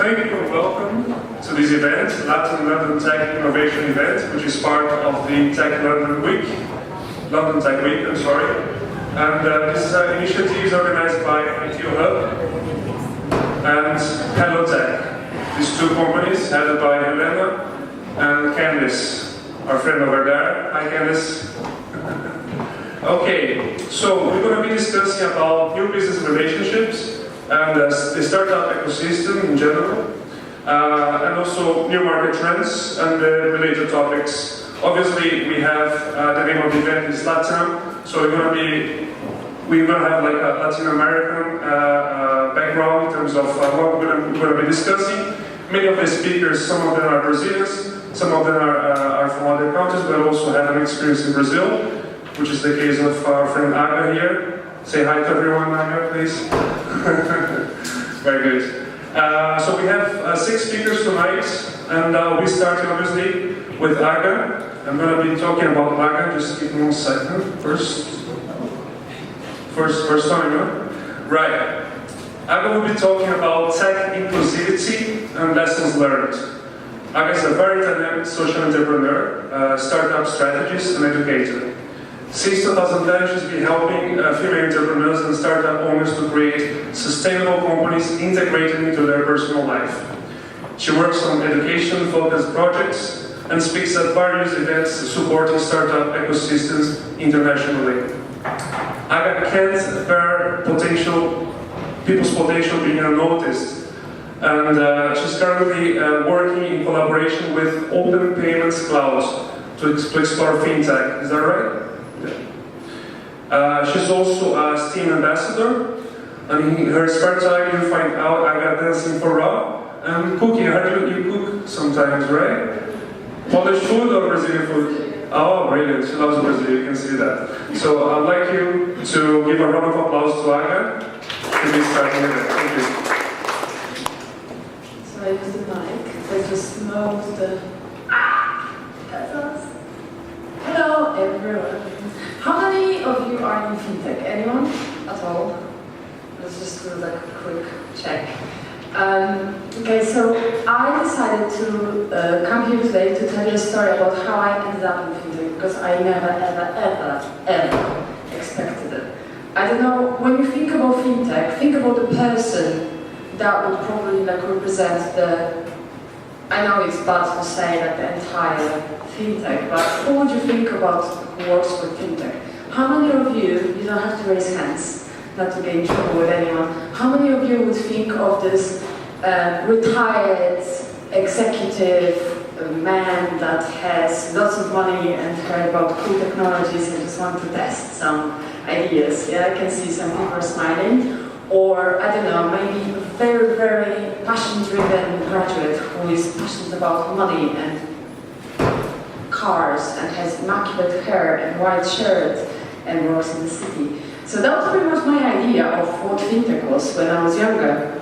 thank you and welcome to this event, Latin London Tech Innovation Event, which is part of the Tech London Week. London Tech Week, I'm sorry. And this initiative is organized by ITO Hub and Hello Tech. These two companies, headed by Helena and Candice, our friend over there. Hi Candice. Okay, so we're going to be discussing about new business relationships and the startup ecosystem in general, and also new market trends and related topics. Obviously, we have the name of the event is LATAM, so we're going to have like a Latin American background in terms of what we're going to be discussing. Many of the speakers, some of them are Brazilians, some of them are from other countries, but also have an experience in Brazil, which is the case of our friend Aga here. Say hi to everyone, Aga, please. Very good. So we have 6 speakers tonight, and we'll be starting obviously with Aga. I'm going to be talking about Aga, just give me 1 second. First time, huh? Right. Aga will be talking about tech inclusivity and lessons learned. Aga is a very dynamic social entrepreneur, startup strategist and educator. Since 2010, she's been helping female entrepreneurs and startup owners to create sustainable companies integrated into their personal life. She works on education-focused projects and speaks at various events supporting startup ecosystems internationally. Aga can't bear people's potential being unnoticed, and she's currently working in collaboration with Open Payments Cloud to explore fintech. Is that right? She's also a STEAM ambassador, and in her spare time you find out Aga dancing for Raw and cooking. I heard you cook sometimes, right? Polish food or Brazilian food? Oh, brilliant. She loves Brazil, you can see that. So I'd like you to give a round of applause to Aga to be starting with it. Thank you. So I use the mic, I just smoked the... That's us. Hello everyone. How many of you are in fintech? Anyone at all? Let's just do like a quick check. Okay, so I decided to come here today to tell you a story about how I ended up in fintech, because I never, ever expected it. I don't know, when you think about fintech, think about the person that would probably like represent the, I know it's bad to say that the entire fintech, but who would you think about who works for fintech? How many of you don't have to raise hands, not to get in trouble with anyone, how many of you would think of this retired executive man that has lots of money and heard about cool technologies and just want to test some ideas? Yeah, I can see some people are smiling. Or, I don't know, maybe a very, very passion-driven graduate who is passionate about money and cars and has immaculate hair and white shirt and works in the city. So that was pretty much my idea of what fintech was when I was younger.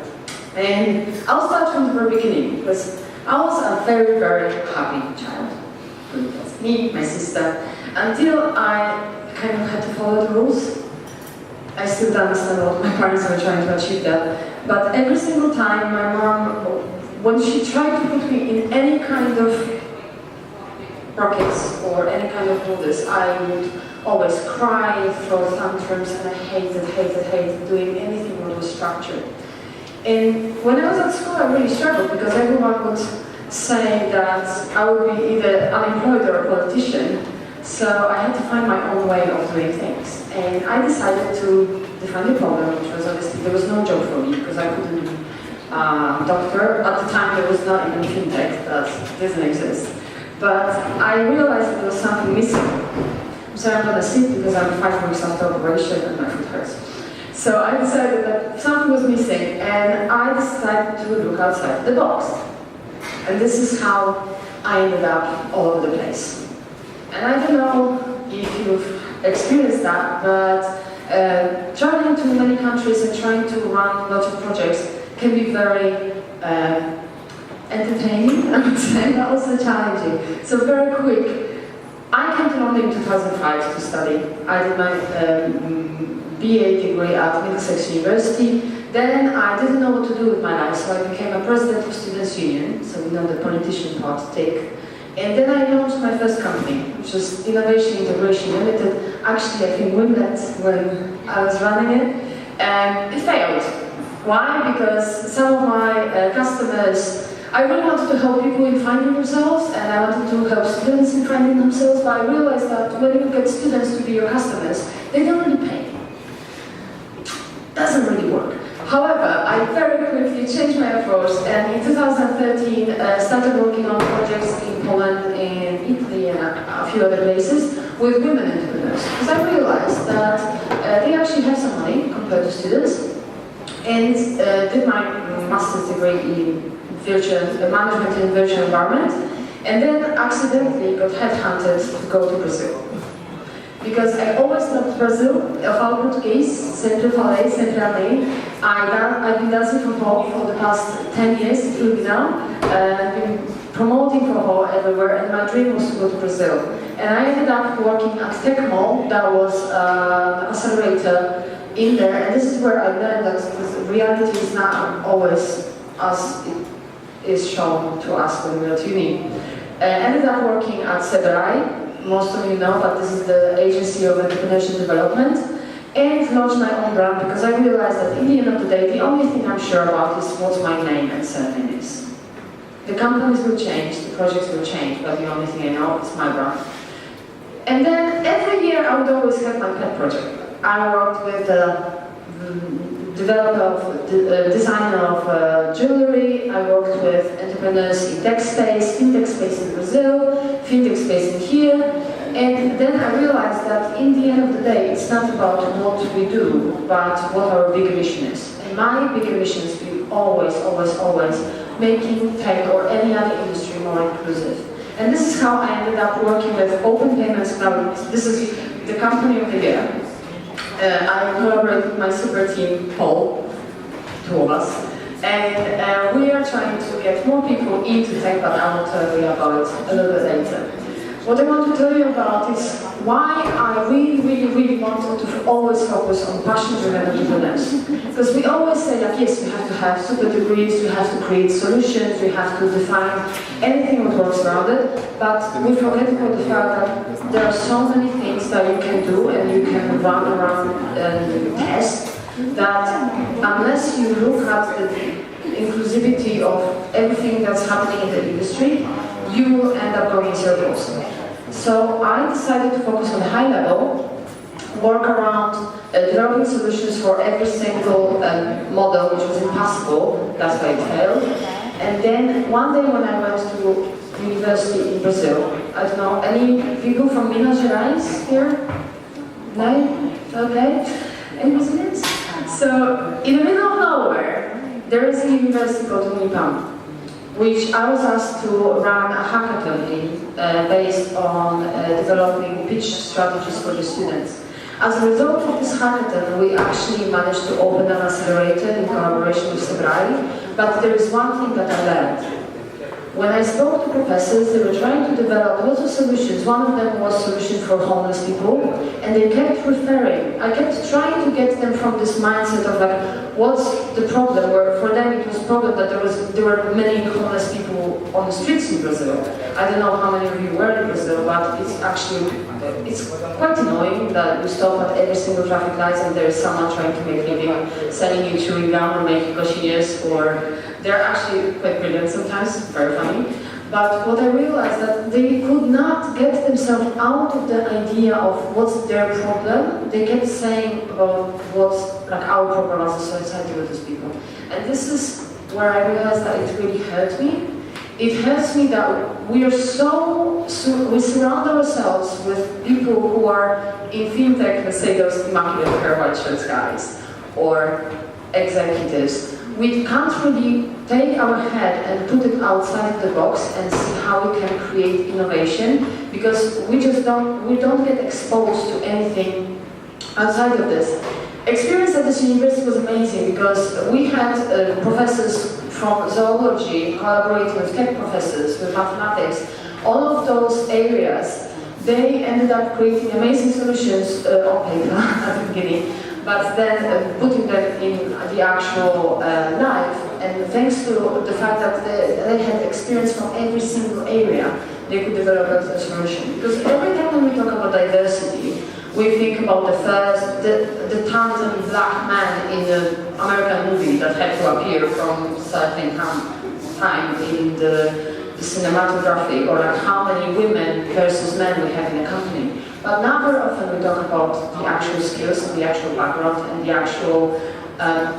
And I'll start from the very beginning, because I was a very, very happy child. It was me, my sister, until I kind of had to follow the rules. I still don't understand what my parents were trying to achieve that. But every single time my mom, when she tried to put me in any kind of brackets or any kind of borders, I would always cry, throw tantrums, and I hated doing anything that was structured. And when I was at school, I really struggled because everyone would say that I would be either unemployed or a politician. So I had to find my own way of doing things. And I decided to define the problem, which was obviously there was no job for me because I couldn't be a doctor. At the time, there was not even fintech, that doesn't exist. But I realized that there was something missing. So I'm going to sit because I'm 5 weeks after operation and my foot hurts. So I decided that something was missing, and I decided to look outside the box. And this is how I ended up all over the place. And I don't know if you've experienced that, but traveling to many countries and trying to run lots of projects can be very entertaining, I would say, but also challenging. So very quick, I came to London in 2005 to study. I did my BA degree at Middlesex University. Then I didn't know what to do with my life, so I became a president of Students' Union, so we know the politician part, TIC. And then I launched my first company, which was Innovation Integration Limited. Actually, I think Winlet when I was running it, and it failed. Why? Because some of my customers, I really wanted to help people in finding themselves, and I wanted to help students in finding themselves, but I realized that when you get students to be your customers, they don't really pay. Doesn't really work. However, I very quickly changed my approach, and in 2013 started working on projects in Poland, in Italy, and a few other places with women entrepreneurs. Because I realized that they actually have some money compared to students, and did my master's degree in management in virtual environment, and then accidentally got headhunted to go to Brazil. Because I always loved Brazil, eu falo português, sempre falei, sempre amei. I've been dancing for Ho for the past 10 years, till now. I've been promoting for Ho everywhere, and my dream was to go to Brazil. And I ended up working at Tecmo, that was an accelerator in there, and this is where I learned that reality is not always as it is shown to us when we're at uni. Ended up working at Seberai. Most of you know, but this is the agency of entrepreneurship development, and launched my own brand because I realized that in the end of the day, the only thing I'm sure about is what my name and surname is. The companies will change, the projects will change, but the only thing I know is my brand. And then every year I would always have my pet project. I worked with the designer of jewelry. I worked with entrepreneurs in tech space, fintech space in Brazil, fintech space in here. And then I realized that in the end of the day, it's not about what we do, but what our bigger mission is. And my bigger mission is to be always making tech or any other industry more inclusive. And this is how I ended up working with Open Payments Cloud. This is the company of the year. I collaborate with my super team, Paul, two of us, and we are trying to get more people into tech, but I will tell you about it a little bit later. What I want to tell you about is why I really wanted to always focus on passion-driven entrepreneurs. Because we always say that yes, we have to have super degrees, we have to create solutions, we have to define anything that works around it, but we forget about the fact that there are so many things that you can do and you can run around and test, that unless you look at the inclusivity of everything that's happening in the industry, you will end up going in circles. So I decided to focus on the high level, work around developing solutions for every single model, which was impossible, that's why it failed. And then one day when I went to university in Brazil, I don't know, any people from Minas Gerais here? No? Okay. Any Brazilians? So in the middle of nowhere, there is a university called Unipam, which I was asked to run a hackathon in, based on developing pitch strategies for the students. As a result of this hackathon, we actually managed to open an accelerator in collaboration with Sebrae, but there is one thing that I learned. When I spoke to professors, they were trying to develop lots of solutions. One of them was solution for homeless people, and they kept referring. I kept trying to get them from this mindset of like, what's the problem? Where for them it was a problem that there were many homeless people on the streets in Brazil. I don't know how many of you were in Brazil, but it's quite annoying that you stop at every single traffic light and there is someone trying to make a living, selling you chewing gum or making coxinhas, or they're actually quite brilliant sometimes, very funny. But what I realized that they could not get themselves out of the idea of what's their problem. They kept saying about what's like our problem as a society with these people. And this is where I realized that it really hurt me. It hurts me that we surround ourselves with people who are in fintech, let's say those immaculate hair, white shirts guys, or executives. We can't really take our head and put it outside the box and see how we can create innovation, because we don't get exposed to anything outside of this. Experience at this university was amazing because we had professors from zoology collaborating with tech professors, with mathematics, all of those areas. They ended up creating amazing solutions on paper at the beginning, but then putting them in the actual life, and thanks to the fact that they had experience from every single area, they could develop a solution. Because every time when we talk about diversity, we think about the Tanzan black man in the American movie that had to appear from certain time in the cinematography, or like how many women versus men we have in a company. But now very often we talk about the actual skills and the actual background and the actual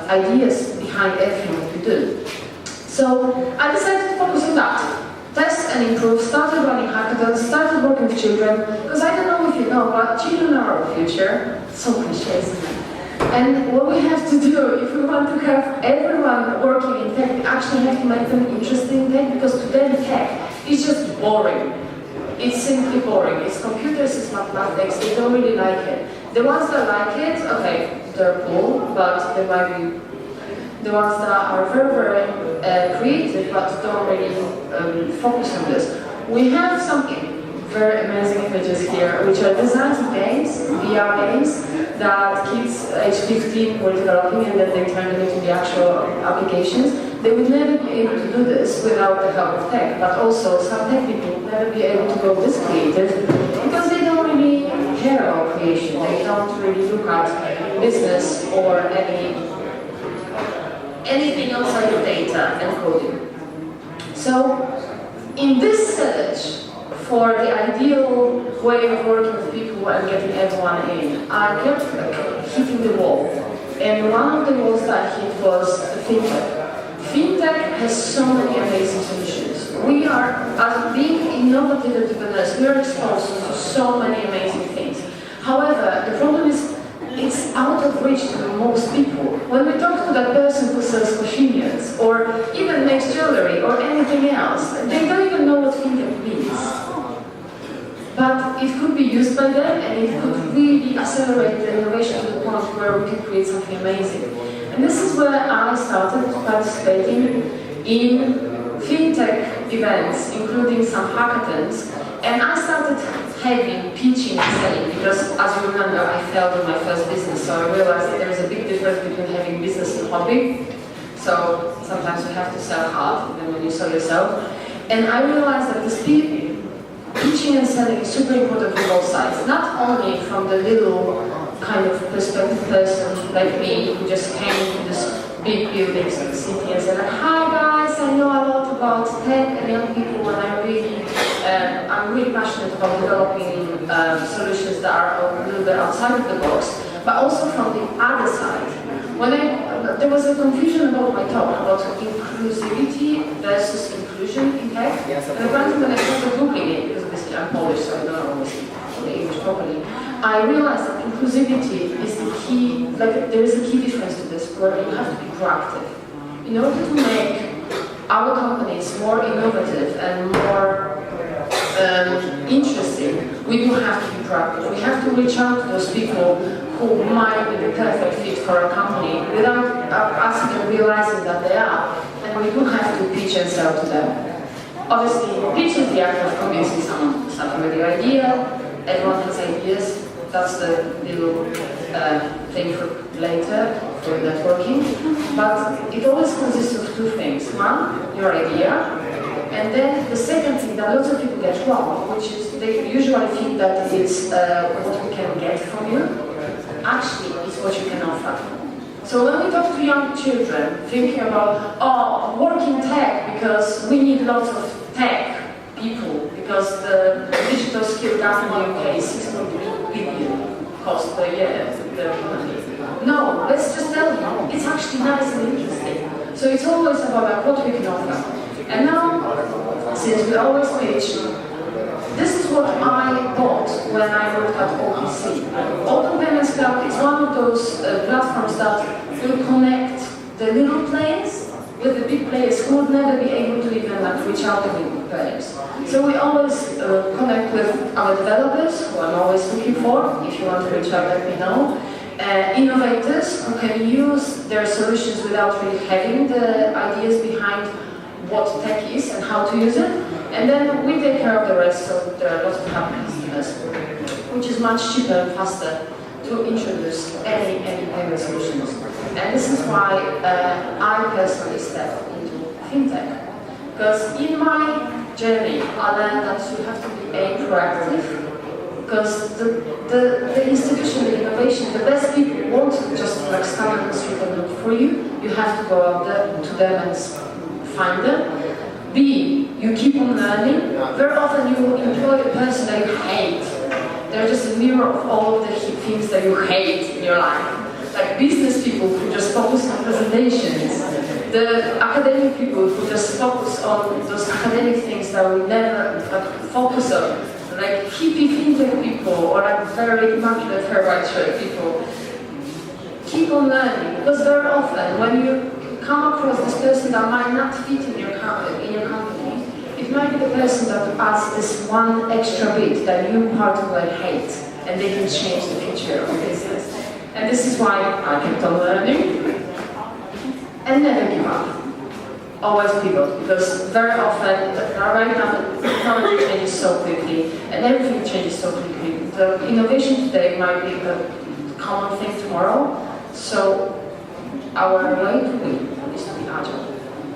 ideas behind everything that we do. So I decided to focus on that. Test and improve, started running hackathons, started working with children, because I don't know if you know, but children are our future. So cliche, isn't it? And what we have to do, if we want to have everyone working in tech, we actually have to make them interested in tech, because to them tech is just boring. It's simply boring. It's computers, it's mathematics, they don't really like it. The ones that like it, okay, they're cool, but they might be the ones that are very, very creative, but don't really focus on this. We have some very amazing images here, which are designs of games, VR games, that kids age 15 were developing, and then they turned them into the actual applications. They would never be able to do this without the help of tech, but also some tech people would never be able to go this creative because they don't really care about creation. They don't really look at business or anything outside of data and coding. So, in this search for the ideal way of working with people and getting everyone in, I kept hitting the wall. And one of the walls that I hit was fintech. Fintech has so many amazing solutions. We are, as being innovative entrepreneurs, we are exposed to so many amazing things. However, the problem is it's out of reach to most people. When we talk to that person who sells cochineals, or even makes jewelry, or anything else, they don't even know what fintech means. But it could be used by them, and it could really accelerate the innovation to the point where we can create something amazing. And this is where I started participating in fintech events, including some hackathons, and I started having pitching and selling, because as you remember, I failed in my first business, so I realized that there is a big difference between having business and hobby. So sometimes you have to sell hard, even when you sell yourself. And I realized that this pitching and selling is super important for both sides, not only from the little kind of perspective person like me who just came into this big buildings in the city and said, like, hi guys, I know a lot about tech and young people, and I'm really passionate about developing solutions that are a little bit outside of the box, but also from the other side. There was a confusion about my talk about inclusivity versus inclusion in tech, and apparently when I started Googling it, because basically I'm Polish, so I don't always speak the English properly, I realized that inclusivity is the key, like there is a key difference to this, where you have to be proactive. In order to make our companies more innovative and more interesting, we do have to be proactive. We have to reach out to those people who might be the perfect fit for a company without us even realizing that they are. And we do have to pitch and sell to them. Obviously, pitch is the act of convincing someone to start with the idea. Everyone has ideas. That's the little thing for later, for networking. But it always consists of two things. One, your idea. And then the second thing that lots of people get wrong, which is they usually think that it's what we can get from you. Actually, it's what you can offer. So when we talk to young children, thinking about, working tech, because we need lots of tech people, because the digital skill gap in the UK is 6.3 billion cost per year. No, let's just tell you, it's actually nice and interesting. So it's always about like, what we can offer. And now, since we always pitch, this is what I bought when I looked at OPC. Open Payments Cloud is one of those platforms that will connect the little players with the big players who would never be able to even reach out to the big players. So we always connect with our developers, who I'm always looking for. If you want to reach out, let me know. Innovators who can use their solutions without really having the ideas behind what tech is and how to use it. And then we take care of the rest, so there are lots of happy customers, which is much cheaper and faster to introduce any payment solutions. And this is why I personally stepped into fintech. Because in my journey, I learned that you have to be proactive. Because the institution, the innovation, the best people won't just like stand on the street and look for you. You have to go out there to them and find them. B, you keep on learning. Very often you employ a person that you hate. They're just a mirror of all of the things that you hate in your life. Like business people who just focus on presentations. The academic people who just focus on those academic things that we never focus on. Like hippie fintech people or like very immaculate hair white shirt people. Keep on learning, because very often when you come across this person that might not fit in your company, it might be the person that adds this one extra bit that you particularly hate, and they can change the future of business. And this is why I kept on learning and never give up. Always pivot, because very often, right now, the technology changes so quickly, and everything changes so quickly. The innovation today might be a common thing tomorrow, so our way to win is to be agile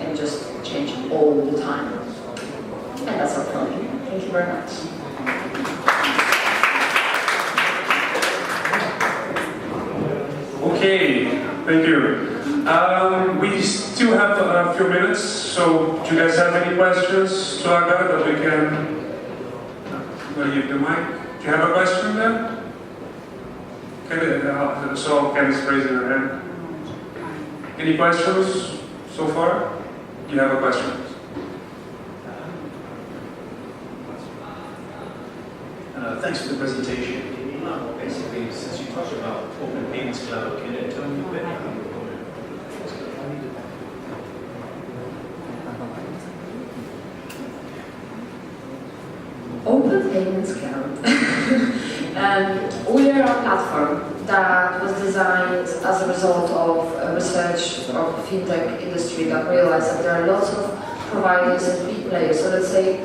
and just change all the time. And that's all from me. Thank you very much. Okay, thank you. We still have a few minutes, so do you guys have any questions to Aga that we can... Will you give the mic? Do you have a question then? So Ken's raising her hand. Any questions so far? Do you have a question? Thanks for the presentation. Basically, since you talked about Open Payments Cloud, can you tell me a bit about it? Open Payments Cloud. We are a platform that was designed as a result of research of the fintech industry that realized that there are lots of providers and big players. So let's say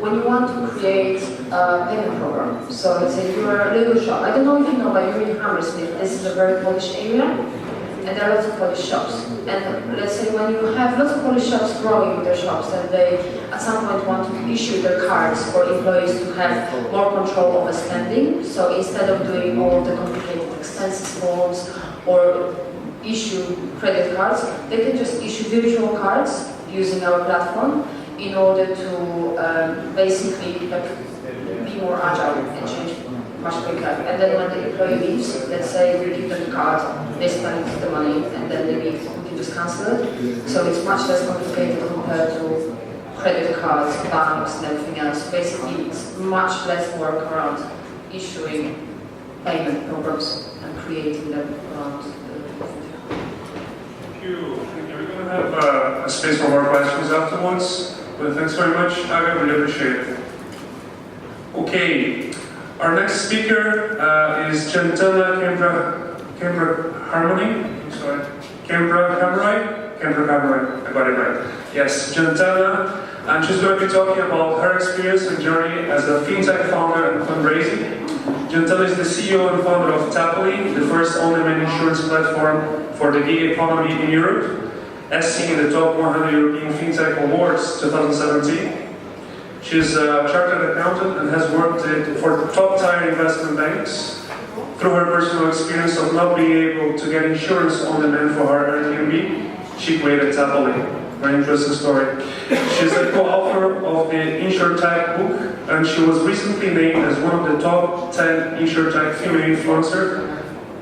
when you want to create a payment program, so let's say you're a little shop. I don't know if you know, but you're in Hammersmith. This is a very Polish area, and there are lots of Polish shops. And let's say when you have lots of Polish shops growing their shops, and they at some point want to issue their cards for employees to have more control over spending. So instead of doing all the complicated expenses forms or issue credit cards, they can just issue virtual cards using our platform in order to basically be more agile and change much quicker. And then when the employee leaves, let's say we give them the card, they spend the money, and then they leave, we can just cancel it. So it's much less complicated compared to credit cards, banks, and everything else. Basically, it's much less work around issuing payment programs and creating them around Thank you. We're going to have a space for more questions afterwards, but thanks very much, Aga, really appreciate it. Okay, our next speaker is Gentana Kembra Harmony. Sorry, Kembra Kamrai, I got it right. Yes, Gentana, and she's going to be talking about her experience and journey as a fintech founder and fundraising. Gentana is the CEO and founder of Tapoly, the first on-demand insurance platform for the gig economy in Europe, as seen in the top 100 European FinTech Awards 2017. She's a chartered accountant and has worked for top-tier investment banks. Through her personal experience of not being able to get insurance on demand for her Airbnb, she created Tapoly. Very interesting story. She's the co-author of the InsurTech book, and she was recently named as one of the top 10 InsurTech female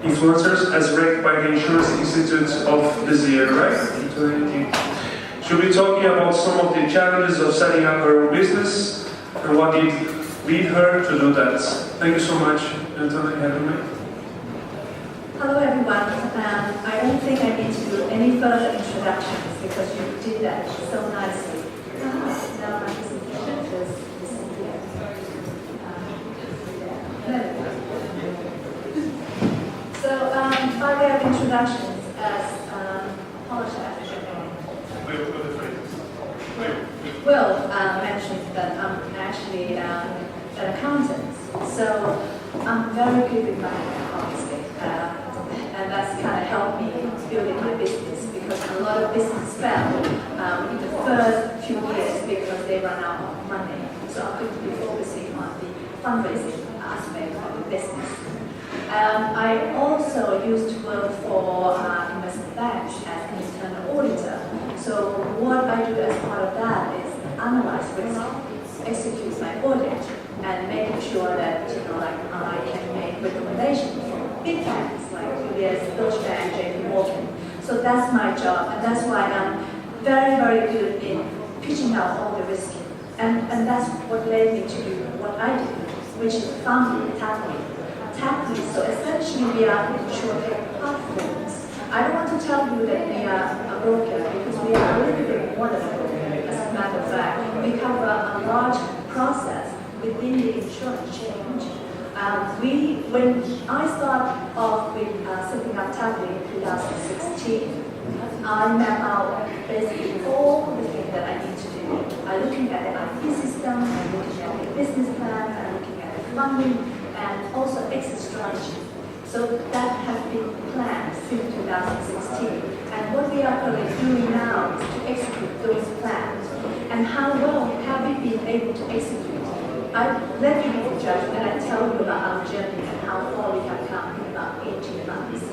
influencers as ranked by the Insurance Institute of this year, right? In 2018. She'll be talking about some of the challenges of setting up her own business and what did lead her to do that. Thank you so much, Antonio, having me. Hello everyone. I don't think I need to do any further introductions because you did that so nicely. Now my presentation is here. So by way of introductions, as apologize. Will mentioned that I'm actually an accountant, so I'm very good with my fell in the first few years because they ran out of money. So I could be focusing on the fundraising aspect of the business. I also used to work for investment bank as an internal auditor. So what I do as part of that is analyze risk, execute my audit, and making sure that I can make recommendations for big banks like UBS, Deutsche Bank, JP Morgan. So that's my job, and that's why I'm very, very good in pitching out all the risk. And that's what led me to do what I do, which is founding Taply. Taply, so essentially we are insurtech platforms. I don't want to tell you that we are a broker because we are a little bit more than a broker. As a matter of fact, we cover a large process within the insurance change. When I started off with setting up Taply in 2016, I map out basically all the things that I need to do. I'm looking at the IT system, I'm looking at the business plan, I'm looking at the funding, and also exit strategy. So that has been planned since 2016. And what we are currently doing now is to execute those plans. And how well have we been able to execute? Let me be the judge when I tell you about our journey and how far we have come in about 18 months.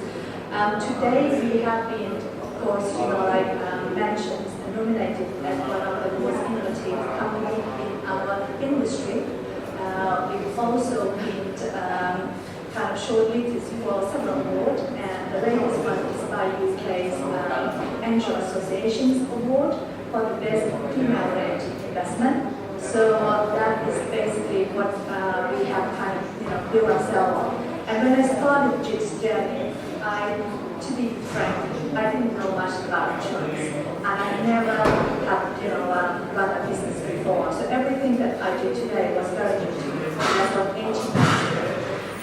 Today we have been, of course, mentioned and nominated as one of the most innovative companies in our industry. We've also been kind of shortlisted for several awards, and the latest one is by UK's Angel Association's Award for the best female-led investment. So that is basically what we have kind of built ourselves on. And when I started this journey, to be frank, I didn't know much about insurance, and I never had run a business before. So everything that I do today was very new to me. That's what 18 months ago.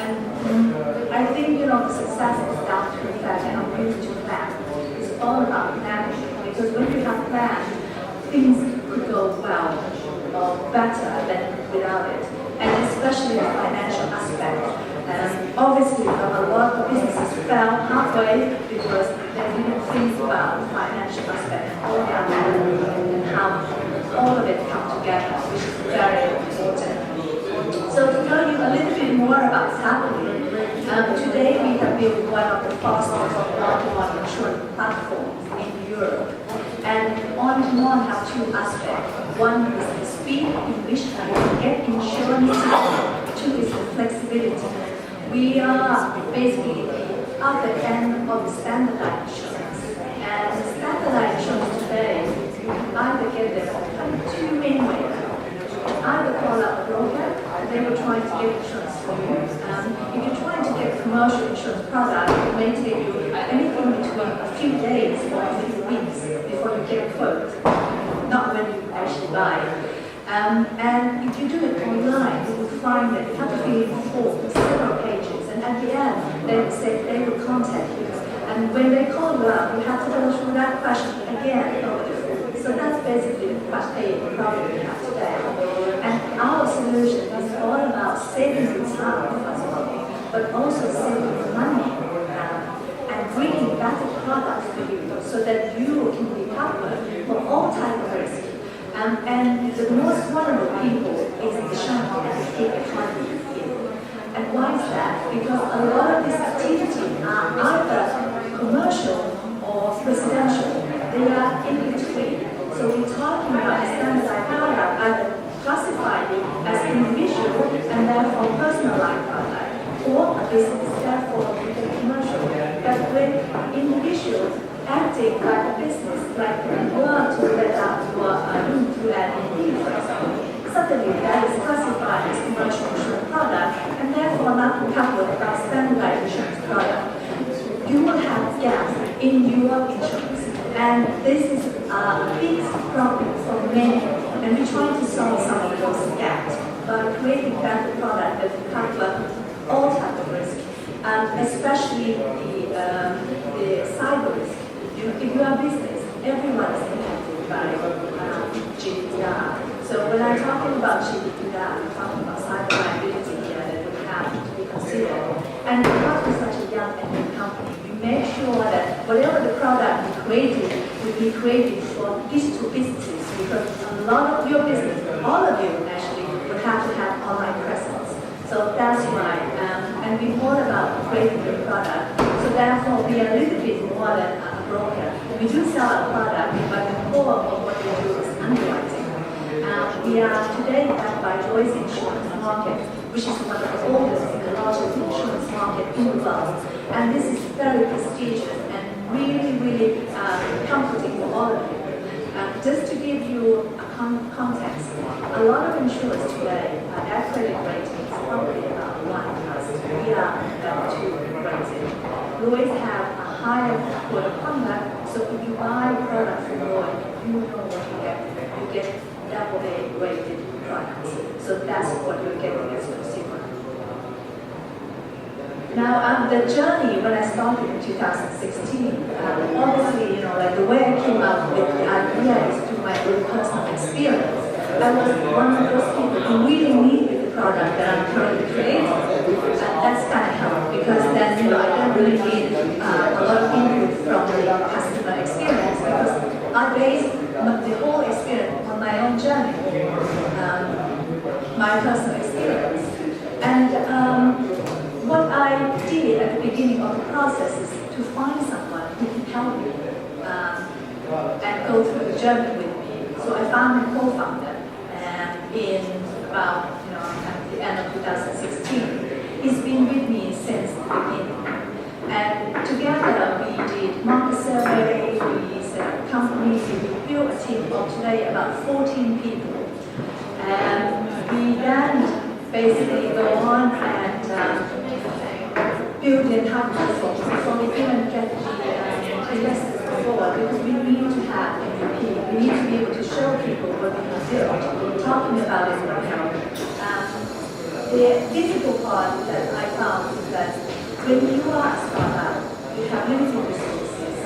And I think the success is down to the fact that I'm used to plan. It's all about planning, because when you have planned, things could go well or better than without it, and especially the financial aspect. Obviously, a lot of businesses fell halfway because they didn't think about the financial aspect and how all of it come together, which is very important. So to tell you a little bit more about Taply, today we have built one of the fastest one-to-one insurance platforms in Europe. And on have two aspects. One is the speed in which you can get insurance. Two is the flexibility. We are basically at the end of the standardized insurance. And the standardized insurance today, you can either get them from two main ways. Either call up a broker, they will try to get insurance for you. If you're trying to get a commercial insurance product, it may take you anything between a few days or a few weeks before you get a quote, not when you actually buy it. And if you do it online, you will find that you have to fill in forms, several pages, and at the end, they will say they will contact you. And when they call you up, you have to go through that question again over the form. So that's basically the problem we have today. And our solution is all about saving you time, first of all, but also saving you money and bringing better products for you so that you can be covered for all types of risks. And the most vulnerable people is the Shanghai and gig economy field. And why is that? Because a lot of these activities are either commercial or residential. They are in between. So we're talking about a standardized product, either classified as individual and therefore personalized product, or a business, therefore commercial. But when individuals acting like a business, like you want to let out your room through an Indeed, for example, suddenly that is classified as commercial insurance product and therefore not covered by standardized insurance product. You will have gaps in your insurance, and this is a big problem for many, and we're trying to solve some of those gaps by creating better product that cover all types of risk, especially the cyber risk. If you are a business, everyone is impacted by GDPR. So when I'm talking about GDPR, I'm talking about cyber liability here that we have to be considered. And because we're such a young and new company, we make sure that whatever the product we created, we be created for digital businesses because a lot of your business, all of you actually, would have to have online presence. So that's right. And we thought about creating the product. So therefore, we are a little bit more than a broker. We do sell a product, but the core of what we do is underwriting. We are today backed by Lloyd's Insurance Market, which is one of the oldest and the largest insurance market in the world. And this is very prestigious and really, really comforting for all of you. Just to give you a context, a lot of insurers today, their credit rating is probably about 1+. We are about 2 rated. Lloyd's have a higher code of conduct, so if you buy a product from Lloyd, you know what you get. You get AA rated products. So that's what you're getting as a consumer. Now, the journey when I started in 2016, obviously, like the way I came up with the idea is through my own personal experience. I was one of those people who really needed the product that I'm currently creating. That's kind of helped because then, I don't really need a lot of input from the customer experience because I based the whole experience on my own journey, my personal experience. And what I did at the beginning of the process is to find someone who can help me and go through the journey with me. So I found a co-founder in about at the end of 2016. He's been with me since the beginning. And together we did market survey, we set up companies, we built a team of today about 14 people. And we then basically go on and build the entire platform before we even get the investors on board because we need to have MVP. We need to be able to show people what we can do. Talking about it will help. The difficult part that I found is that when you are a startup, you have limited resources,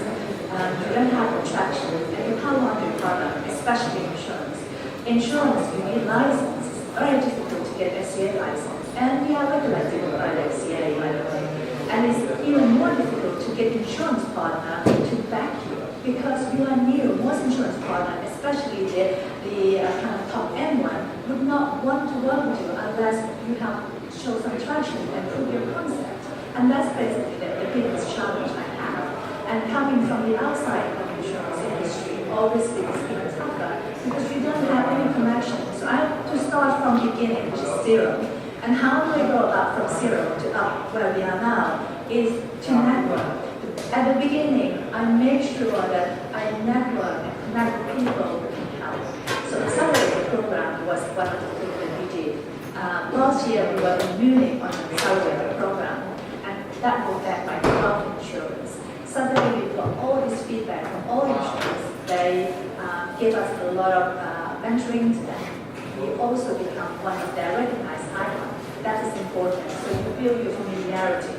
you don't have traction, and you can't launch your product, especially insurance. Insurance, you need license. It's very difficult to get SCA license, and we are regulated by the FCA, by the way. And it's even more difficult to get insurance partner to back you because you are new. Most insurance partners, especially the kind of top end one, would not want to work with you unless you have show some traction and prove your concept. And that's basically the biggest challenge I have. And coming from the outside of the insurance industry, obviously it's even tougher because you don't have any connection. So I have to start from beginning, which is zero. And how do I go about from zero to up where we are now is to network. At the beginning, I made sure that I network and connect with people who can help. So Accelerator program was one of the things that we did. Last year we were in Munich on an Accelerator program, and that was backed by 12 insurers. Suddenly we got all this feedback from all insurers. They gave us a lot of mentoring, and we also become one of their recognized icons. That is important, so you build your familiarity.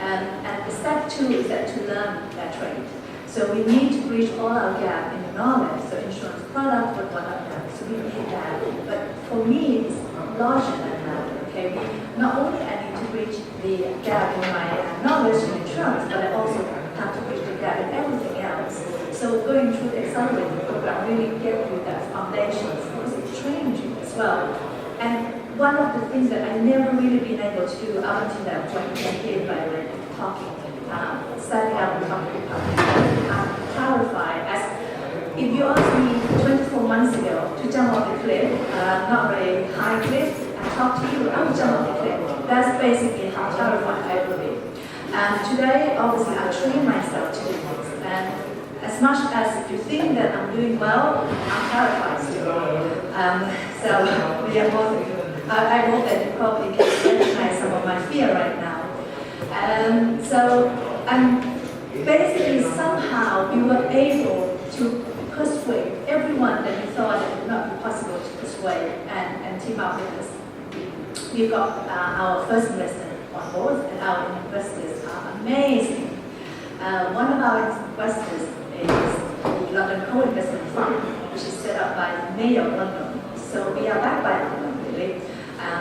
And the step 2 is that to learn that trade. So we need to bridge all our gap in the knowledge. So insurance product was one of them. So we need that. But for me, it's larger than that. Okay, not only I need to bridge the gap in my knowledge in insurance, but I also have to bridge the gap in everything else. So going through the Accelerator program really gives you that foundation. Because it trains you as well. And one of the things that I never really been able to do up until that point, you can hear by my talking, setting up a company, clarify. As if you asked me 24 months ago to jump off the cliff, not very high cliff, and talk to you, I would jump off the cliff. That's basically how terrified I would be. And today, obviously, I train myself to do this. And as much as you think that I'm doing well, I'm terrified still. So we are both. I hope that you probably can recognize some of my fear right now. Basically somehow we were able to persuade everyone that we thought it would not be possible to persuade and team up with us. We got our first investor on board, and our investors are amazing. One of our investors is the London Co-Investment Fund, which is set up by the Mayor of London. So we are backed by London, really.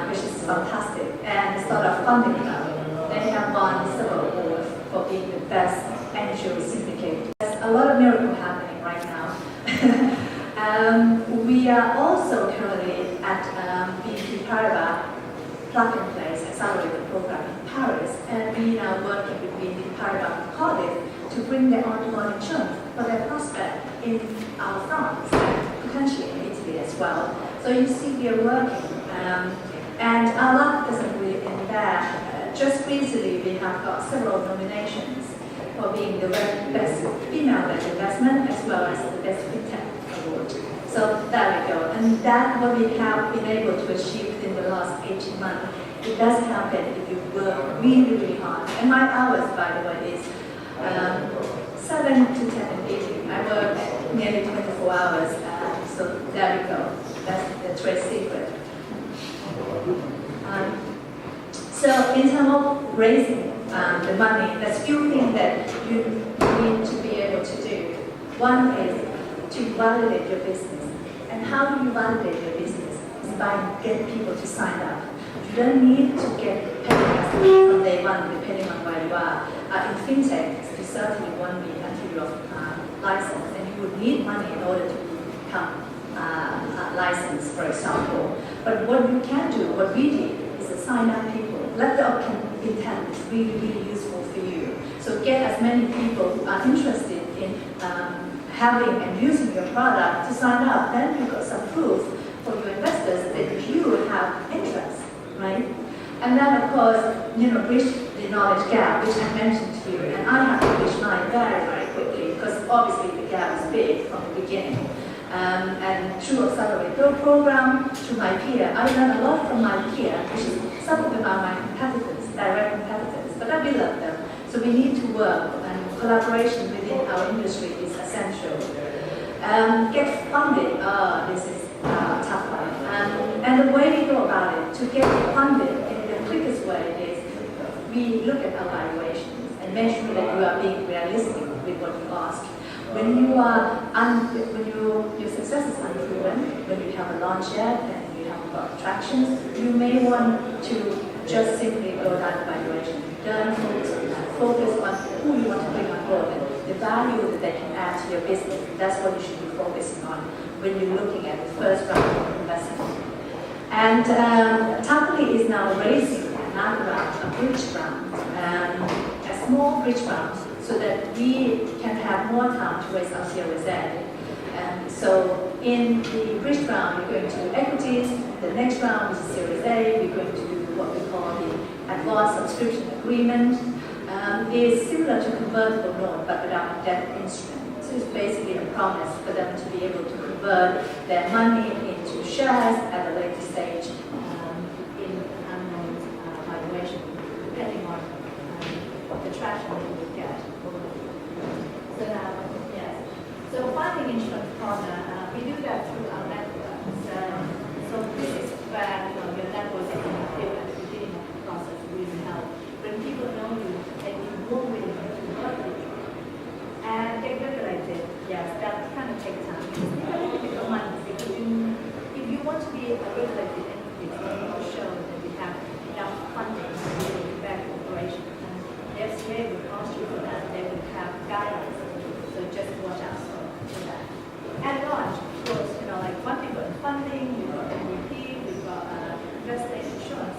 Which is fantastic, and the startup funding club. They have won several awards for being the best angel syndicate. There's a lot of miracle happening right now. accelerator program in Paris, and we are working between the Paragon and Cardiff to bring their on-demand insurance for their prospect in France and potentially in Italy as well. So you see we are working, and our luck isn't really in there. Just recently we have got several nominations for being the best female-led investment as well as the best fintech award. So there we go, and that's what we have been able to achieve in the last 18 months. It does happen if you work really, really hard. And my hours, by the way, is 7 to 10 in the evening. I work nearly 24 hours, so there we go. That's the trade secret. So in terms of raising the money, there's few things that you need to be able to do. One is to validate your business. And how do you validate your business? Is by getting people to sign up. You don't need to get paid from day one, depending on where you are. In fintech, you certainly won't be until you're licensed, and you would need money in order to become licensed, for example. But what you can do, what we did, is to sign up people. Let the intent is really, really useful for you. So get as many people who are interested in having and using your product to sign up. Then you've got some proof for your investors that you have interest, right? And then, of course, bridge the knowledge gap, which I mentioned to you, and I have to bridge mine very, very quickly because obviously the gap is big from the beginning. And through Accelerate Go program, through my peer, I learned a lot from my peer, which is some of them are my competitors, direct competitors, but I love them. So we need to work, and collaboration within our industry is essential. Get funded, this is a tough one. And the way we go about it, to get funded in the quickest way is we look at our valuations and make sure that you are being realistic with what you ask. When you are, when your success is unproven, when you haven't launched yet and you haven't got traction, you may want to just simply go down the valuation. Don't focus on that. Focus on who you want to bring on board and the value that they can add to your business. That's what you should be focusing on when you're looking at the first round of investment. And Tapoli is now raising another round, a bridge round, a small bridge round, so that we can have more time to raise our Series A. So in the bridge round, we're going to do equities. The next round is Series A. We're going to do what we call the advanced subscription agreement. It's similar to convertible note, but without debt instrument. So it's basically a promise for them to be able to convert their money into shares at a later stage in unknown valuation, depending on the traction that we get. So now, yes. So finding insurance partner, we do that through our network. So this is where your network that you build at the beginning of the process really help. When people know you, they will be more willing to work with you. And get regulated, yes, that kind of takes time. It's a little bit of money because if you want to be a regulated entity, you need to show that you have enough funding to be able to back the operation. And the FCA will ask you for that. They will have guidance. So just watch out for that. And launch, of course, like one thing got funding, we've got MVP, we've got investor insurance.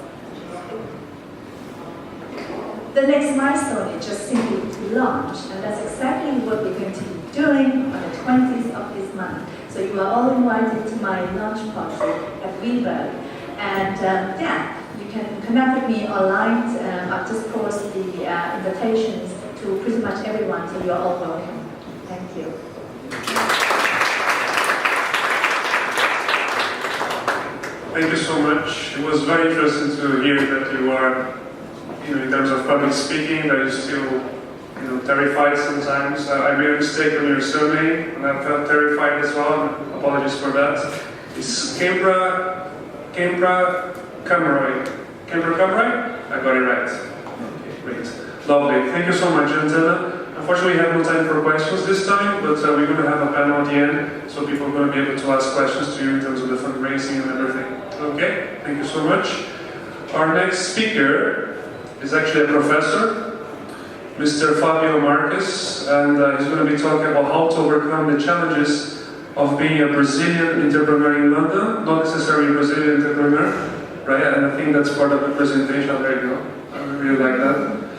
The next milestone is just simply to launch, and that's exactly what we're going to be doing on the 20th of this month. So you are all invited to my launch party at Weinberg. And you can connect with me online. I've just posted the invitations to pretty much everyone, so you're all welcome. Thank you. Thank you so much. It was very interesting to hear that you are, in terms of public speaking, that you're still, terrified sometimes. I made a mistake on your surname, and I felt terrified as well. Apologies for that. It's Kembra Kamroy. Kembra Kamroy? I got it right. Okay, great. Lovely. Thank you so much, Antenna. Unfortunately, we have no time for questions this time, but we're going to have a panel at the end, so people are going to be able to ask questions to you in terms of the fundraising and everything. Okay, thank you so much. Our next speaker is actually a professor, Mr. Fabio Marques, and he's going to be talking about how to overcome the challenges of being a Brazilian entrepreneur in London, not necessarily a Brazilian entrepreneur, right? And I think that's part of the presentation. There you go. I really like that.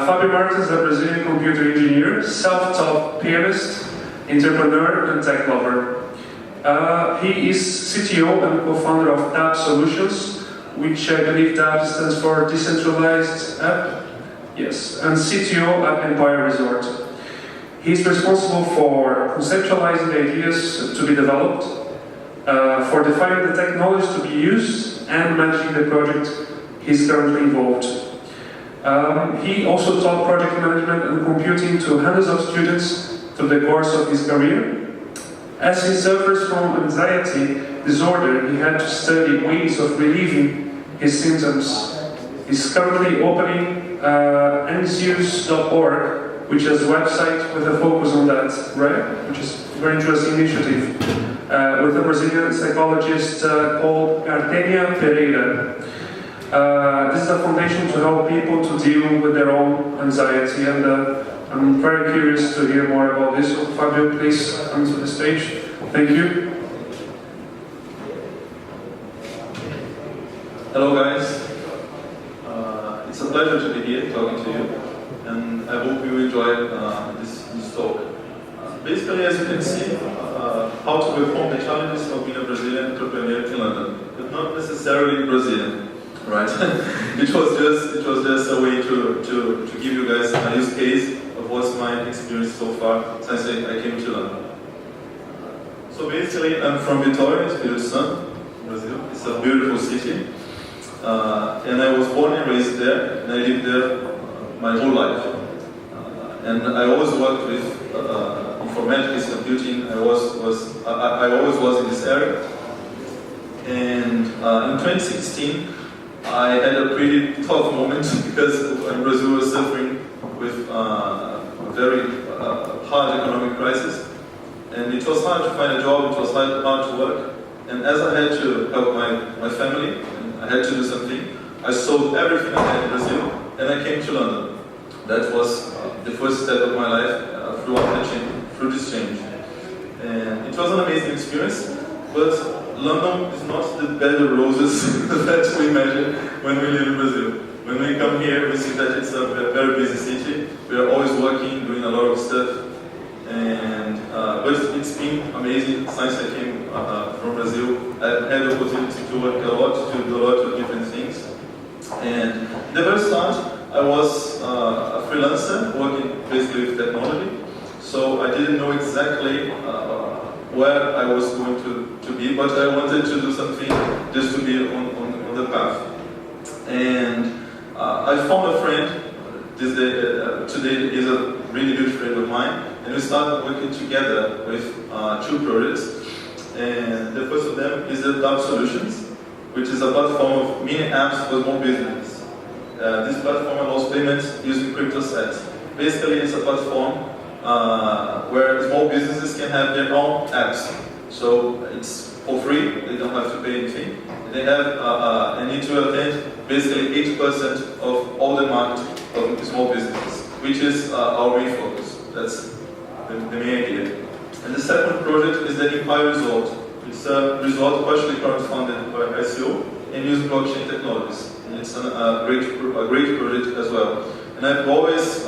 Fabio Martins is a Brazilian computer engineer, self-taught pianist, entrepreneur, and tech lover. He is CTO and co-founder of DAP Solutions, which I believe DAP stands for Decentralized App. Yes, and CTO at Empire Resort. He's responsible for conceptualizing ideas to be developed, for defining the technology to be used, and managing the project he's currently involved. He also taught project management and computing to hundreds of students through the course of his career. As he suffers from anxiety disorder, he had to study ways of relieving his symptoms. He's currently opening anxious.org, which is a website with a focus on that, right? Which is a very interesting initiative, with a Brazilian psychologist called Artemia Pereira. This is a foundation to help people to deal with their own anxiety, and I'm very curious to hear more about this. So Fabio, please come to the stage. Thank you. Hello guys. It's a pleasure to be here talking to you, and I hope you enjoy this talk. Basically, as you can see, how to overcome the challenges of being a Brazilian entrepreneur in London, but not necessarily Brazilian, right? it was just a way to give you guys a use case of what's my experience so far since I came to London. So basically, I'm from Vitória, Espírito Santo, Brazil. It's a beautiful city. And I was born and raised there, and I lived there my whole life. And I always worked with informatics, computing. I always was in this area. And in 2016, I had a pretty tough moment because Brazil was suffering with a very hard economic crisis. And it was hard to find a job, it was hard to work. And as I had to help my family, and I had to do something, I sold everything I had in Brazil, and I came to London. That was the first step of my life through this change. And it was an amazing experience, but London is not the bed of roses that we imagine when we live in Brazil. When we come here, we see that it's a very busy city. We are always working, doing a lot of stuff. And but it's been amazing since I came from Brazil. I've had the opportunity to work a lot, to do a lot of different things. And the very start, I was a freelancer working basically with technology. So I didn't know exactly where I was going to be, but I wanted to do something just to be on the path. And I found a friend. Today is a really good friend of mine, and we started working together with two projects. And the first of them is the DAP Solutions, which is a platform of mini apps for small businesses. This platform allows payments using CryptoSats. Basically, it's a platform where small businesses can have their own apps. So it's for free, they don't have to pay anything. They have and need to attend basically 80% of all the marketing of small businesses, which is our main focus. That's the main idea. And the second project is the Empire Resort. It's a resort partially crowdfunded by ICO and using blockchain technologies. And it's a great project as well. And I've always,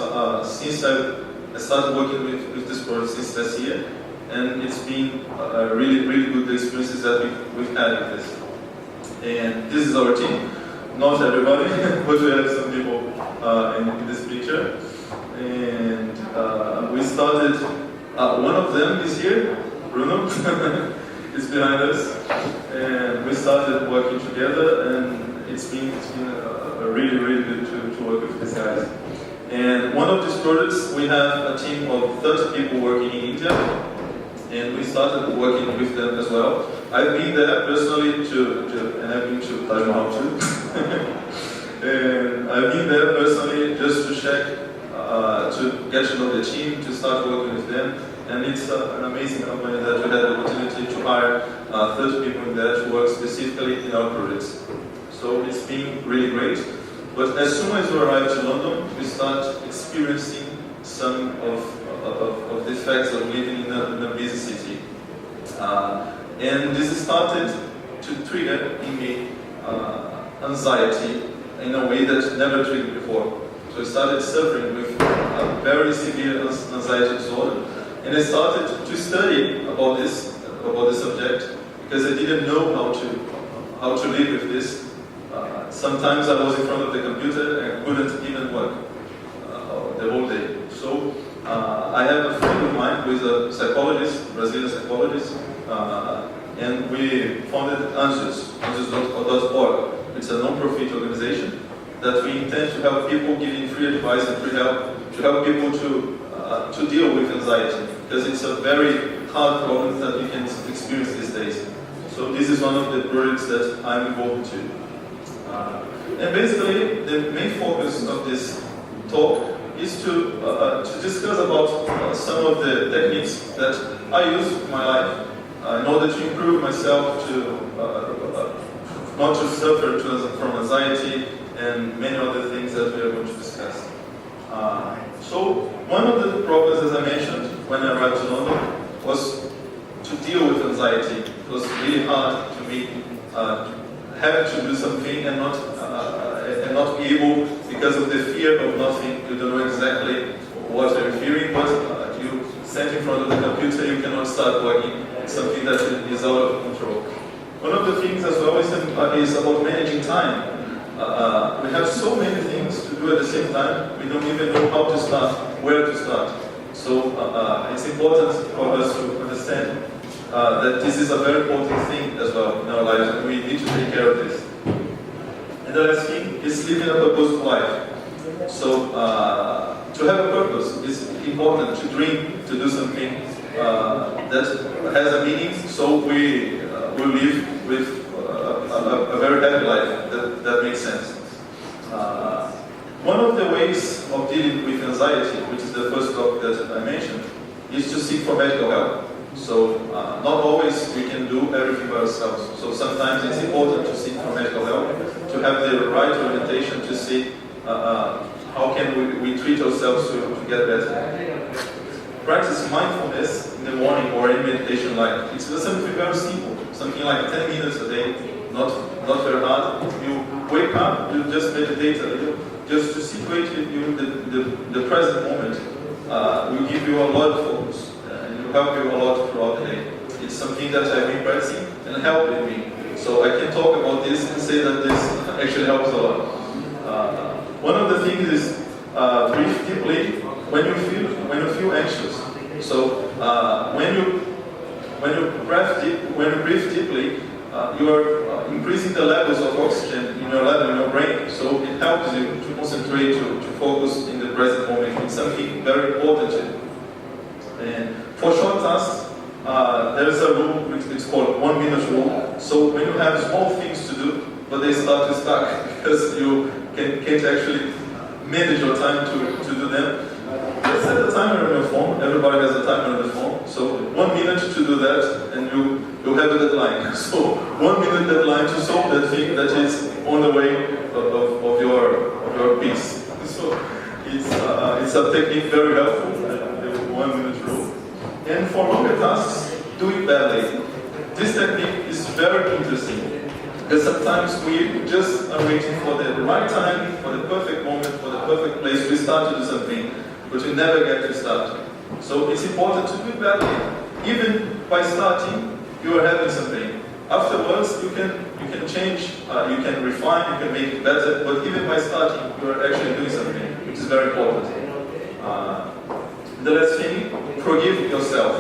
since I started working with this project since last year, and it's been really good experiences that we've had with this. And this is our team. Not everybody, but we have some people in this picture. And we started, one of them is here, Bruno, is behind us. And we started working together, and it's been really good to work with these guys. And one of these projects, we have a team of 30 people working in India, and we started working with them as well. I've been there personally and I've been to Taj Mahal too. And I've been there personally just to check, to get to know the team, to start working with them. And it's an amazing company that we had the opportunity to hire 30 people in there to work specifically in our projects. So it's been really great. But as soon as we arrived to London, we start experiencing some of the effects of living in a busy city. And this started to trigger in me anxiety in a way that never triggered before. So I started suffering with a very severe anxiety disorder, and I started to study about the subject, because I didn't know how to live with this. Sometimes I was in front of the computer and couldn't even work the whole day. So I have a friend of mine who is a psychologist, Brazilian psychologist, and we founded Anjos.org. It's a non-profit organization that we intend to help people, giving free advice and free help to help people to deal with anxiety, because it's a very hard problem that we can experience these days. So this is one of the projects that I'm involved in. And basically, the main focus of this talk is to discuss about some of the techniques that I use in my life in order to improve myself, to not to suffer from anxiety and many other things that we are going to discuss. So one of the problems, as I mentioned, when I arrived to London, was to deal with anxiety. It was really hard to me have to do something and not be able, because of the fear of nothing. You don't know exactly what you're fearing, but you stand in front of the computer, you cannot start working. It's something that is out of control. One of the things as well is about managing time. We have so many things to do at the same time, we don't even know how to start, where to start. So it's important for us to understand that this is a very important thing as well in our lives, and we need to take care of this. And the last thing is living a purposeful life. So to have a purpose is important, to dream, to do something that has a meaning, so we live with a very happy life. That makes sense. One of the ways of dealing with anxiety, which is the first topic that I mentioned, is to seek for medical help. So not always we can do everything by ourselves. So sometimes it's important to seek for medical help, to have the right orientation to see how can we treat ourselves to get better. Practice mindfulness in the morning or in meditation life. It's something very simple, something like 10 minutes a day, not very hard. You wake up, you just meditate a little, just to situate you in the present moment. Will give you a lot of focus and will help you a lot throughout the day. It's something that I've been practicing and helped me. So I can talk about this and say that this actually helps a lot. One of the things is breathe deeply when you feel anxious. So when you breathe deeply, you are increasing the levels of oxygen in your brain. So it helps you to concentrate, to focus in the present moment. It's something very important. And for short tasks, there is a rule, it's called 1 minute rule. So when you have small things to do, but they start to stack because you can't actually manage your time to do them, just set a timer on your phone. Everybody has a timer on the phone. So 1 minute to do that, and you'll have a deadline. So 1 minute deadline to solve that thing that is on the way of your piece. So it's a technique very helpful, the 1 minute rule. And for longer tasks, do it badly. This technique is very interesting, because sometimes we just are waiting for the right time, for the perfect moment, for the perfect place to start to do something, but we never get to start. So it's important to do it badly. Even by starting, you are having something. Afterwards, you can change, you can refine, you can make it better, but even by starting, you are actually doing something, which is very important. The last thing, forgive yourself.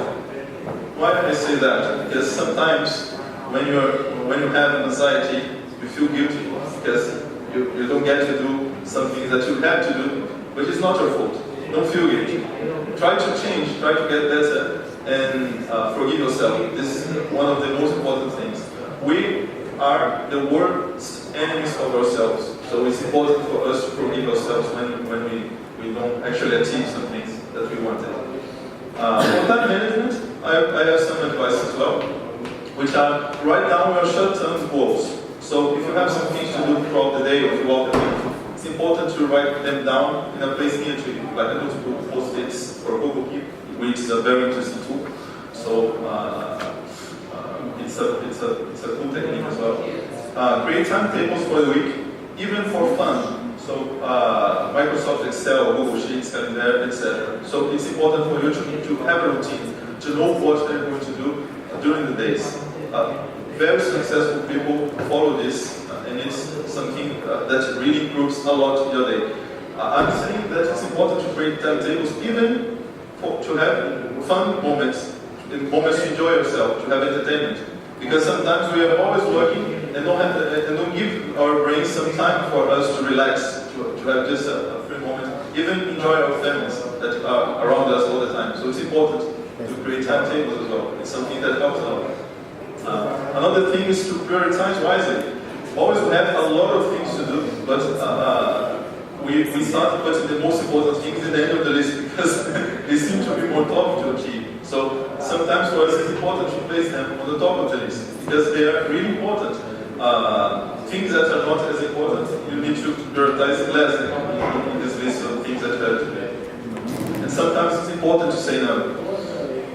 Why do I say that? Because sometimes when you have anxiety, you feel guilty because you don't get to do something that you have to do, but it's not your fault. Don't feel guilty. Try to change, try to get better, and forgive yourself. This is one of the most important things. We are the worst enemies of ourselves, so it's important for us to forgive ourselves when we don't actually achieve some things that we wanted. For time management, I have some advice as well, which are write down your short-term goals. So if you have some things to do throughout the day or throughout the week, it's important to write them down in a place near to you, like a notebook, Post-its, or Google Keep, which is a very interesting tool. So it's a cool technique as well. create timetables for the week, even for fun. So Microsoft Excel, Google Sheets, Calendar, etc. So it's important for you to have a routine, to know what they're going to do during the days. Very successful people follow this, and it's something that really improves a lot your day. I'm saying that it's important to create timetables, even to have fun moments, moments to enjoy yourself, to have entertainment. Because sometimes we are always working and don't give our brains some time for us to relax, to have just a free moment, even enjoy our families that are around us all the time. So it's important to create timetables as well. It's something that helps a lot. Another thing is to prioritize wisely. Always we have a lot of things to do, but we start putting the most important things at the end of the list because they seem to be more tough to achieve. So sometimes for us it's important to place them on the top of the list because they are really important. Things that are not as important, you need to prioritize less in this list of things that you have to do. And sometimes it's important to say no.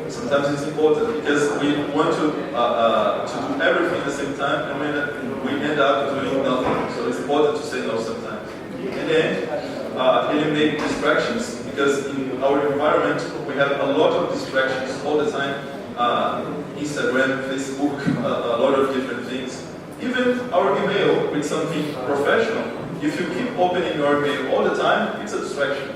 Sometimes it's important because we want to do everything at the same time and we end up doing nothing. So it's important to say no sometimes. And then eliminate distractions because in our environment we have a lot of distractions all the time. Instagram, Facebook, a lot of different things. Even our email with something professional, if you keep opening your email all the time, it's a distraction.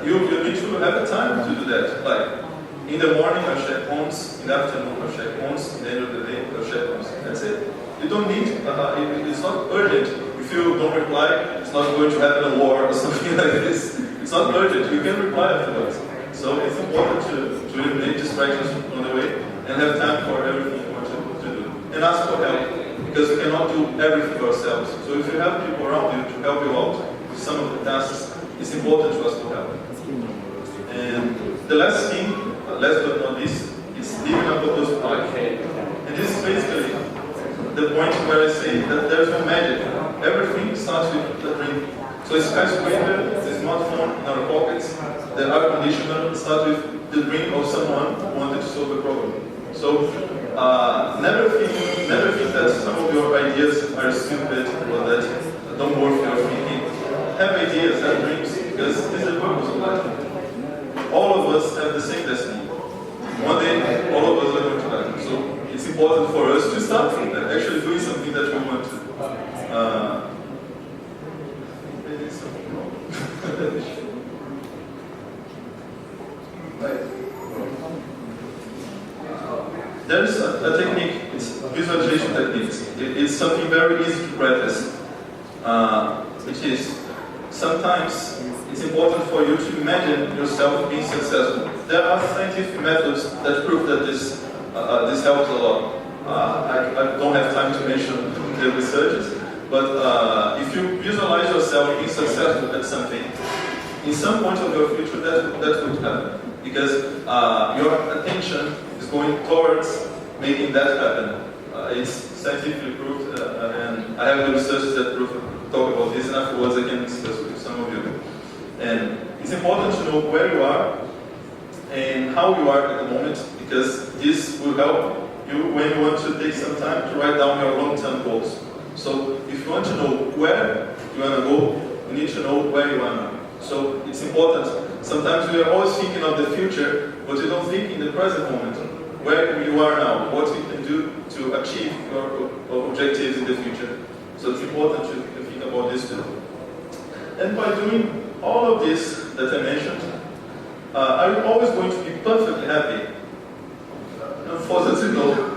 You need to have the time to do that. Like, in the morning I check once, in the afternoon I check once, in the end of the day I check once. That's it. You don't need, it's not urgent. If you don't reply, it's not going to happen a war or something like this. It's not urgent, you can reply afterwards. So it's important to eliminate distractions on the way and have time for everything you want to do. And ask for help. Because we cannot do everything ourselves. So if you have people around you to help you out with some of the tasks, it's important to us to help. And the last thing, last but not least, is living a purpose of life. And this is basically the point where I say that there's no magic. Everything starts with the dream. So a skyscraper, the smartphone in our pockets, the air conditioner starts with the dream of someone who wanted to solve a problem. So never think that some of your ideas are stupid or that don't work for your thinking. Have ideas, have dreams, because this is the purpose of life. All of us have the same destiny. One day, all of us are going to die. So it's important for us to start actually doing something that we want to. There's a technique, it's visualization techniques. It's something very easy to practice, which is sometimes it's important for you to imagine yourself being successful. There are scientific methods that prove that this helps a lot. I don't have time to mention the researches, but if you visualize yourself being successful at something, in some point of your future that would happen. Because your attention is going towards making that happen. It's scientifically proved, and I have the researchers that talk about this, and afterwards I can discuss with some of you. And it's important to know where you are and how you are at the moment, because this will help you when you want to take some time to write down your long-term goals. So if you want to know where you want to go, you need to know where you are now. So it's important. Sometimes we are always thinking of the future, but we don't think in the present moment, where you are now, what you can do to achieve your objectives in the future. So it's important to think about this too. And by doing all of this that I mentioned, are you always going to be perfectly happy? Unfortunately, no.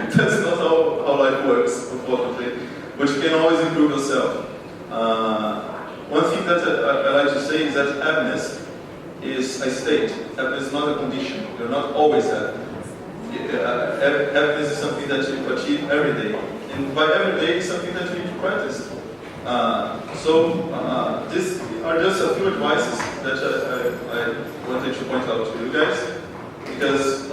That's not how life works, unfortunately. But you can always improve yourself. One thing that I like to say is that happiness is a state. Happiness is not a condition. You're not always happy. Happiness is something that you achieve every day. And by every day, it's something that you need to practice. These are just a few advices that I wanted to point out to you guys. Because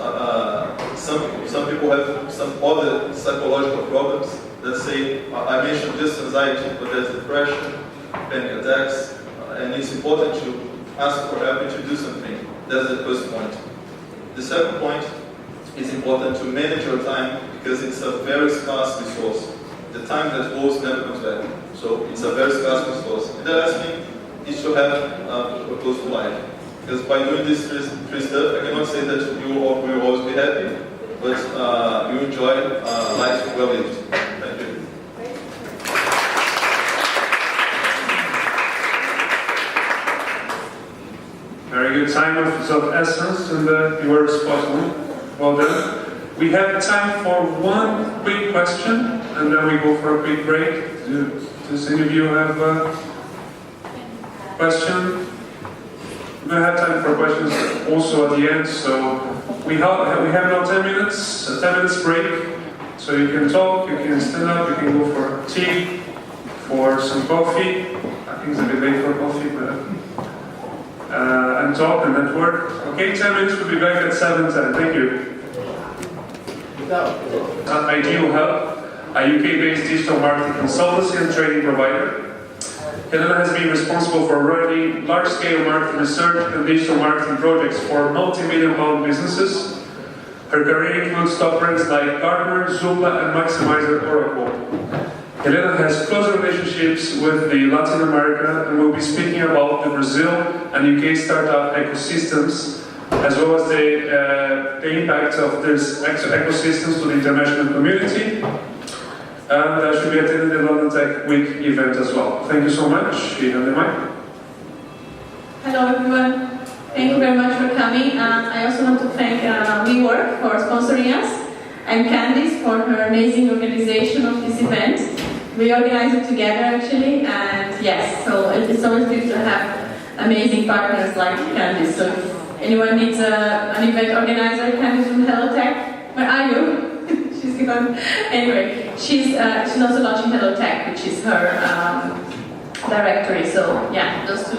some people have some other psychological problems that say, I mentioned just anxiety, but there's depression, panic attacks, and it's important to ask for help to do something. That's the first point. The second point is important to manage your time because it's a very scarce resource. the time that goes never comes back. So it's a very scarce resource. And the last thing is to have a close to life. Because by doing this three stuff, I cannot say that you will always be happy, but you enjoy life well lived. Thank you. Very good. Time is of essence, and you were spot on. Well done. We have time for one quick question, and then we go for a quick break. Does any of you have a question? We're going to have time for questions also at the end, so we have now 10 minutes, a 10 minutes break. So you can talk, you can stand up, you can go for tea, for some coffee. I think it's a bit late for coffee, but and talk and network. Okay, 10 minutes, we'll be back at 7:10. Thank you. Ideal Hub, a UK-based digital marketing consultancy and training provider. Helena has been responsible for running large-scale marketing research and digital marketing projects for multi-million-pound businesses. Her career includes top brands like Gartner, Zoomla, and Maximizer Oracle. Helena has close relationships with the Latin America and will be speaking about the Brazil and UK startup ecosystems, as well as the impact of these ecosystems to the international community. And should be attending the London Tech Week event as well. Thank you so much. You have the mic. Hello everyone. Thank you very much for coming. I also want to thank WeWork for sponsoring us and Candice for her amazing organization of this event. We organized it together actually, and yes, so it's always good to have amazing partners like Candice. So if anyone needs an event organizer, Candice from Hello Tech, where are you? She's gone. Anyway, she's also launching Hello Tech, which is her directory. So yeah, those two,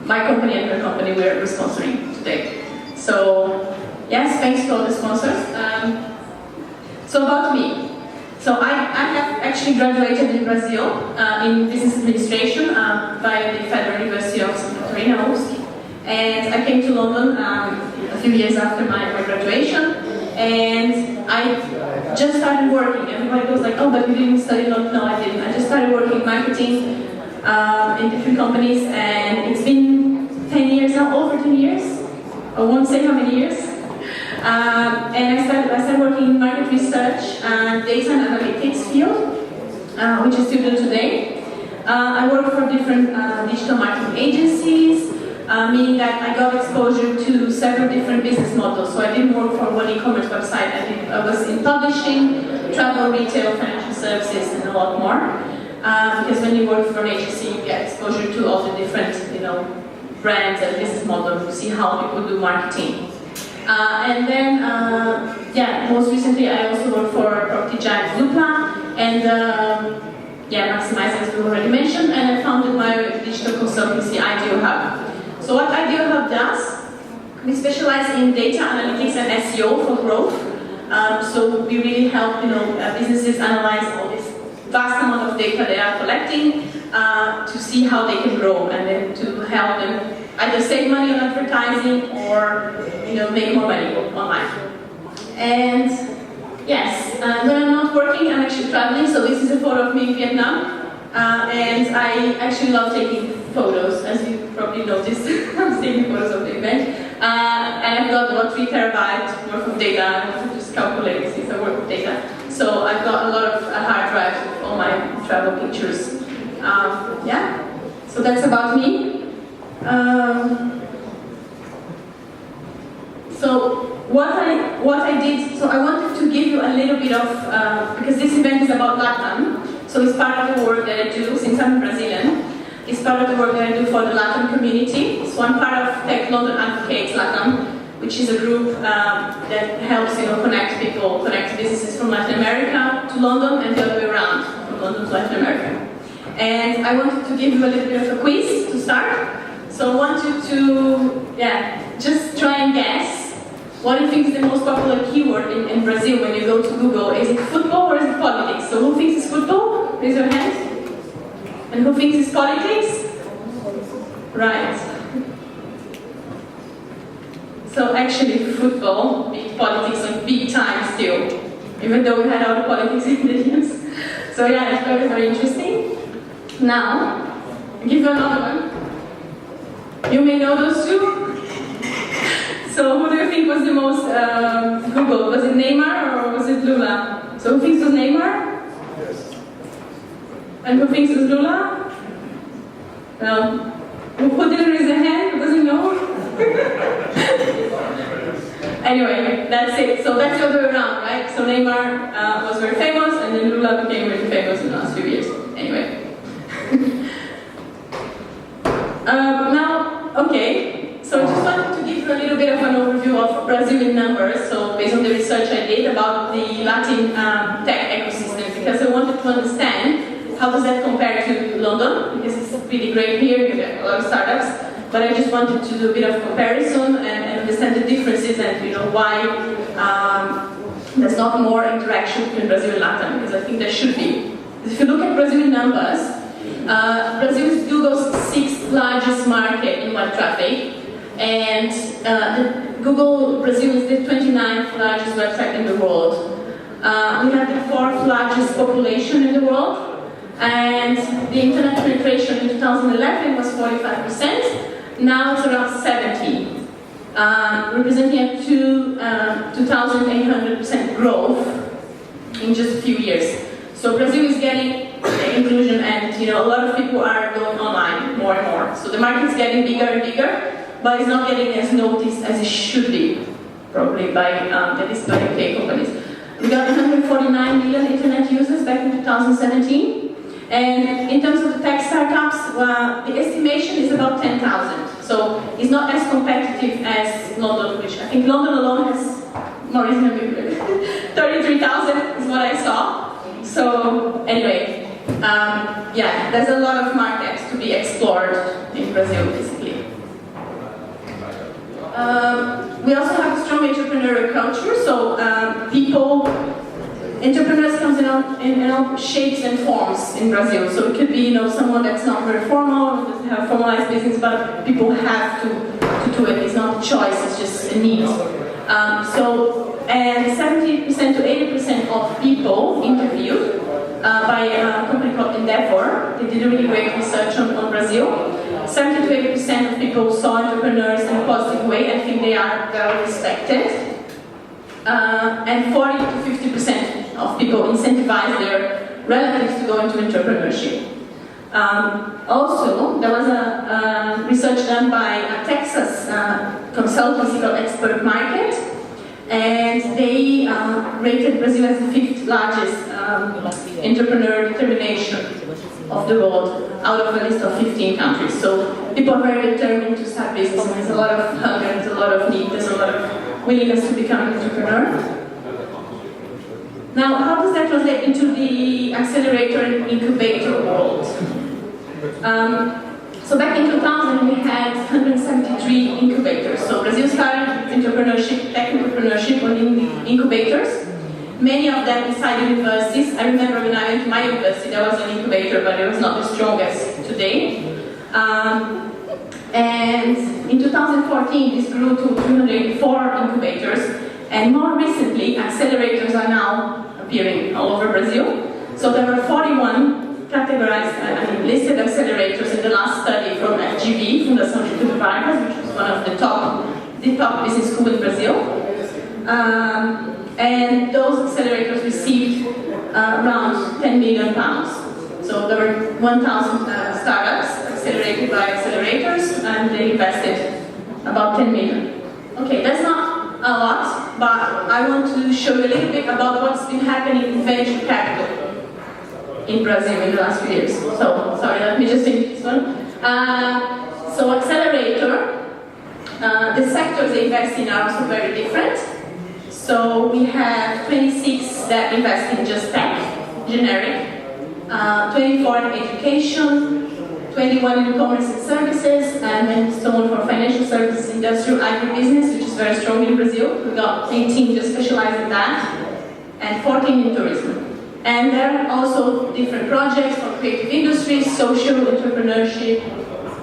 my company and her company, we're sponsoring today. So yes, thanks to all the sponsors. So about me. So I have actually graduated in Brazil in business administration via the Federal University of Santa Catarina, UFSC. And I came to London a few years after my graduation. And I just started working. Everybody was like, oh, but you didn't study law. No, I didn't. I just started working marketing in different companies, and it's been 10 years now, over 10 years. I won't say how many years. And I started working in market research and data and analytics field, which I still do today. I work for different digital marketing agencies, meaning that I got exposure to several different business models. So I didn't work for one e-commerce website. I was in publishing, travel, retail, financial services, and a lot more. Because when you work for an agency, you get exposure to all the different, brands and business models to see how people do marketing. And then, most recently I also work for property giant Zoopla and Maximizer, as we already mentioned, and I founded my digital consultancy, Ideal Hub. So what Ideal Hub does, we specialize in data analytics and SEO for growth. So we really help businesses analyze all this vast amount of data they are collecting to see how they can grow, and then to help them either save money on advertising or make more money online. And yes, when I'm not working, I'm actually traveling. So this is a photo of me in Vietnam. And I actually love taking photos, as you probably noticed. I'm taking photos of the event. And I've got about 3 terabytes worth of data. I have to just calculate since I work with data. So I've got a lot of hard drives with all my travel pictures. So that's about me. So what I did, so I wanted to give you a little bit of, because this event is about LATAM. So it's part of the work that I do, since I'm Brazilian. It's part of the work that I do for the LATAM community. So I'm part of Tech London Advocates LATAM, which is a group that helps connect people, connect businesses from Latin America to London and the other way around, from London to Latin America. And I wanted to give you a little bit of a quiz to start. So I want you to, just try and guess what do you think is the most popular keyword in Brazil when you go to Google. Is it football or is it politics? So who thinks it's football? Raise your hand. And who thinks it's politics? Right. So actually football beat politics like big time still, even though we had all the politics ingredients. So yeah, it's very, very interesting. Now, I'll give you another one. You may know those two. So who do you think was the most Googled? Was it Neymar or was it Lula? So who thinks it was Neymar? Yes. And who thinks it was Lula? Well, who didn't raise their hand? Who doesn't know? Anyway, that's it. So that's the other way around, right? So Neymar was very famous, and then Lula became really famous in the last few years. Anyway. Now, okay. So I just wanted to give you a little bit of an overview of Brazilian numbers. So based on the research I did about the Latin tech ecosystem, because I wanted to understand how does that compare to London, because it's really great here. You get a lot of startups. But I just wanted to do a bit of comparison and understand the differences and why there's not more interaction between Brazil and Latin, because I think there should be. Because if you look at Brazilian numbers, Brazil is Google's 6th largest market in web traffic, and Google Brazil is the 29th largest website in the world. We have the 4th largest population in the world, and the internet penetration in 2011 was 45%. Now it's around 70, representing a 2,800% growth in just a few years. So Brazil is getting inclusion, and a lot of people are going online more and more. So the market is getting bigger and bigger, but it's not getting as noticed as it should be, probably by the UK companies. We got 149 million internet users back in 2017. And in terms of the tech startups, the estimation is about 10,000. So it's not as competitive as London, which I think London alone has more reasonably 33,000 is what I saw. So anyway, yeah, there's a lot of markets to be explored in Brazil, basically. We also have a strong entrepreneurial culture. So entrepreneurs come in all shapes and forms in Brazil. So it could be, someone that's not very formal, doesn't have a formalized business, but people have to do it. It's not a choice, it's just a need. And 70% to 80% of people interviewed by a company called Endeavor, they did a really great research on Brazil. 70 to 80% of people saw entrepreneurs in a positive way and think they are well respected. And 40 to 50% of people incentivize their relatives to go into entrepreneurship. Also, there was a research done by a Texas consultancy called Expert Market, and they rated Brazil as the 5th largest entrepreneur determination of the world out of a list of 15 countries. So people are very determined to start business, and there's a lot of hunger, there's a lot of need, there's a lot of willingness to become an entrepreneur. Now, how does that translate into the accelerator and incubator world? So back in 2000, we had 173 incubators. So Brazil started entrepreneurship, tech entrepreneurship on incubators. Many of them inside universities. I remember when I went to my university, there was an incubator, but it was not as strong as today. And in 2014, this grew to 284 incubators. And more recently, accelerators are now appearing all over Brazil. So there were 41 categorized, listed accelerators in the last study from FGV, Fundação Getúlio Vargas, which was one of the top business schools in Brazil. And those accelerators received around 10 million pounds. So there were 1,000 startups accelerated by accelerators, and they invested about 10 million. Okay, that's not a lot, but I want to show you a little bit about what's been happening in venture capital in Brazil in the last few years. So, sorry, let me just finish this one. So accelerator, the sectors they invest in are also very different. So we have 26 that invest in just tech, generic, 24 in education, 21 in commerce and services, and then someone for financial services, industrial, agribusiness, which is very strong in Brazil. We've got 18 just specialized in that, and 14 in tourism. And there are also different projects for creative industries, social entrepreneurship,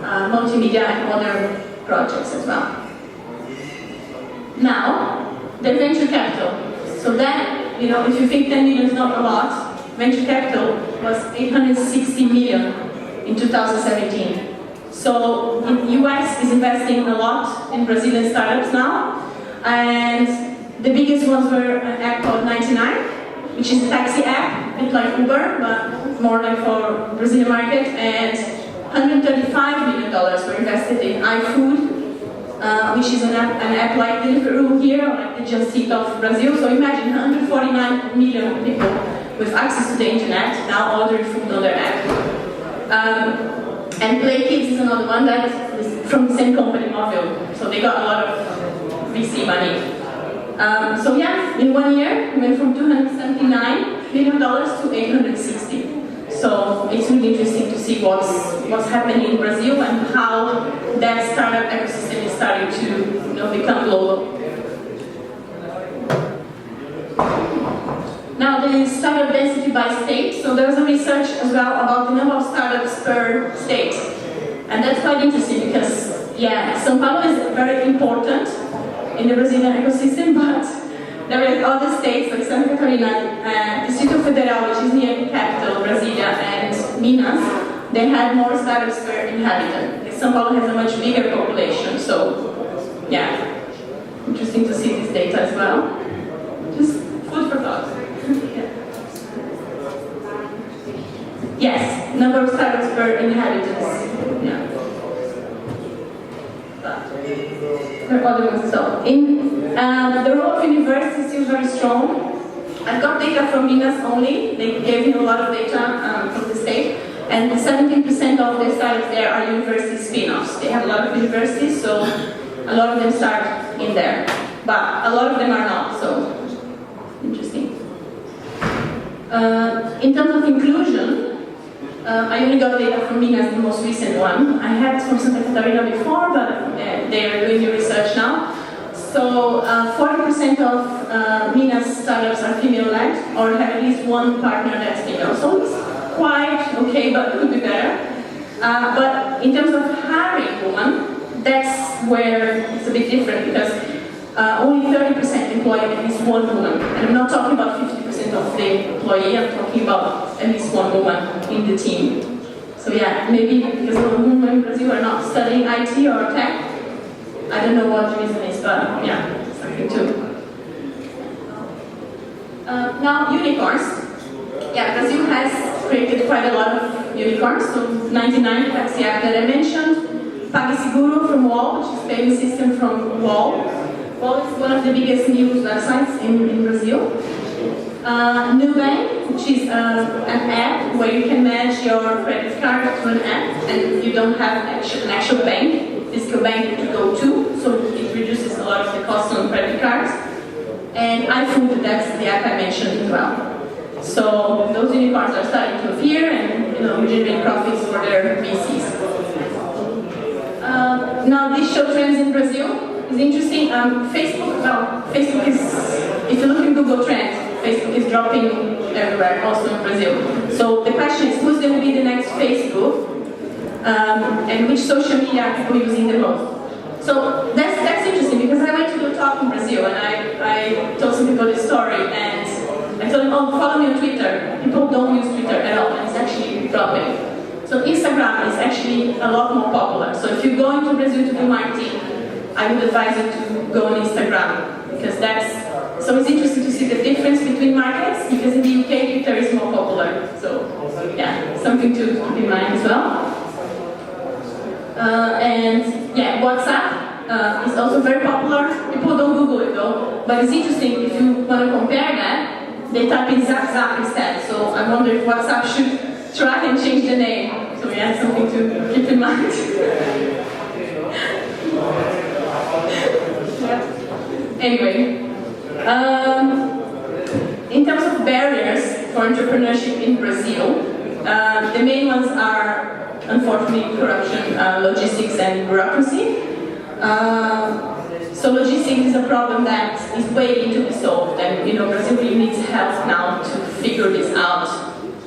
multimedia, and other projects as well. Now, the venture capital. So that, if you think 10 million is not a lot, venture capital was 860 million in 2017. So the US is investing a lot in Brazilian startups now, and the biggest ones were an app called 99, which is a taxi app, a bit like Uber, but more like for Brazilian market, and $135 million were invested in iFood, which is an app like Deliveroo here, or like the Just Eat of Brazil. So imagine 149 million people with access to the internet now ordering food on their app. And Play Kids is another one that is from the same company, Movil. So they got a lot of VC money. So yeah, in 1 year, we went from $279 million to 860. So it's really interesting to see what's happening in Brazil and how that startup ecosystem is starting to become global. Now the startup density by state. So there's a research as well about the number of startups per state. And that's quite interesting because, yeah, São Paulo is very important in the Brazilian ecosystem, but there are other states like Santa Catarina, Distrito Federal, which is near the capital, Brasilia, and Minas. They had more startups per inhabitant. São Paulo has a much bigger population, so yeah, interesting to see this data as well. Just food for thought. Yes, number of startups per inhabitants. Yeah. There are other ones as well. The role of university is still very strong. I've got data from Minas only. They gave me a lot of data from the state. And 17% of the startups there are university spin-offs. They have a lot of universities, so a lot of them start in there. But a lot of them are not, so interesting. In terms of inclusion, I only got data from Minas, the most recent one. I had from Santa Catarina before, but they are doing the research now. So 40% of Minas startups are female-led or have at least one partner that's female. So it's quite okay, but could be better. But in terms of hiring women, that's where it's a bit different because only 30% employ at least one woman. And I'm not talking about 50% of the employee, I'm talking about at least one woman in the team. So yeah, maybe because the women in Brazil are not studying IT or tech. I don't know what the reason is, but yeah, something too. Now, unicorns. Yeah, Brazil has created quite a lot of unicorns. So 99, that's the app that I mentioned. PagSeguro from Wall, which is a payment system from Wall. Wall is one of the biggest news websites in Brazil. Nubank, which is an app where you can match your credit card to an app and you don't have an actual bank, physical bank to go to, so it reduces a lot of the cost on credit cards. And iFood, that's the app I mentioned as well. So those unicorns are starting to appear and generate profits for their VCs. Now this show trends in Brazil. It's interesting. Facebook is, if you look in Google Trends, Facebook is dropping everywhere, also in Brazil. So the question is, who's going to be the next Facebook? And which social media are people using the most? So that's interesting because I went to do a talk in Brazil and I told some people this story and I told them, oh, follow me on Twitter. People don't use Twitter at all and it's actually dropping. So Instagram is actually a lot more popular. So if you're going to Brazil to do marketing, I would advise you to go on Instagram because so it's interesting to see the difference between markets because in the UK Twitter is more popular. So yeah, something to keep in mind as well. And yeah, WhatsApp is also very popular. People don't Google it though, but it's interesting if you want to compare that, they type in Zap instead. So I wonder if WhatsApp should try and change the name. So yeah, something to keep in mind. Anyway, in terms of barriers for entrepreneurship in Brazil, the main ones are, unfortunately, corruption, logistics, and bureaucracy. So logistics is a problem that is waiting to be solved, and Brazil really needs help now to figure this out.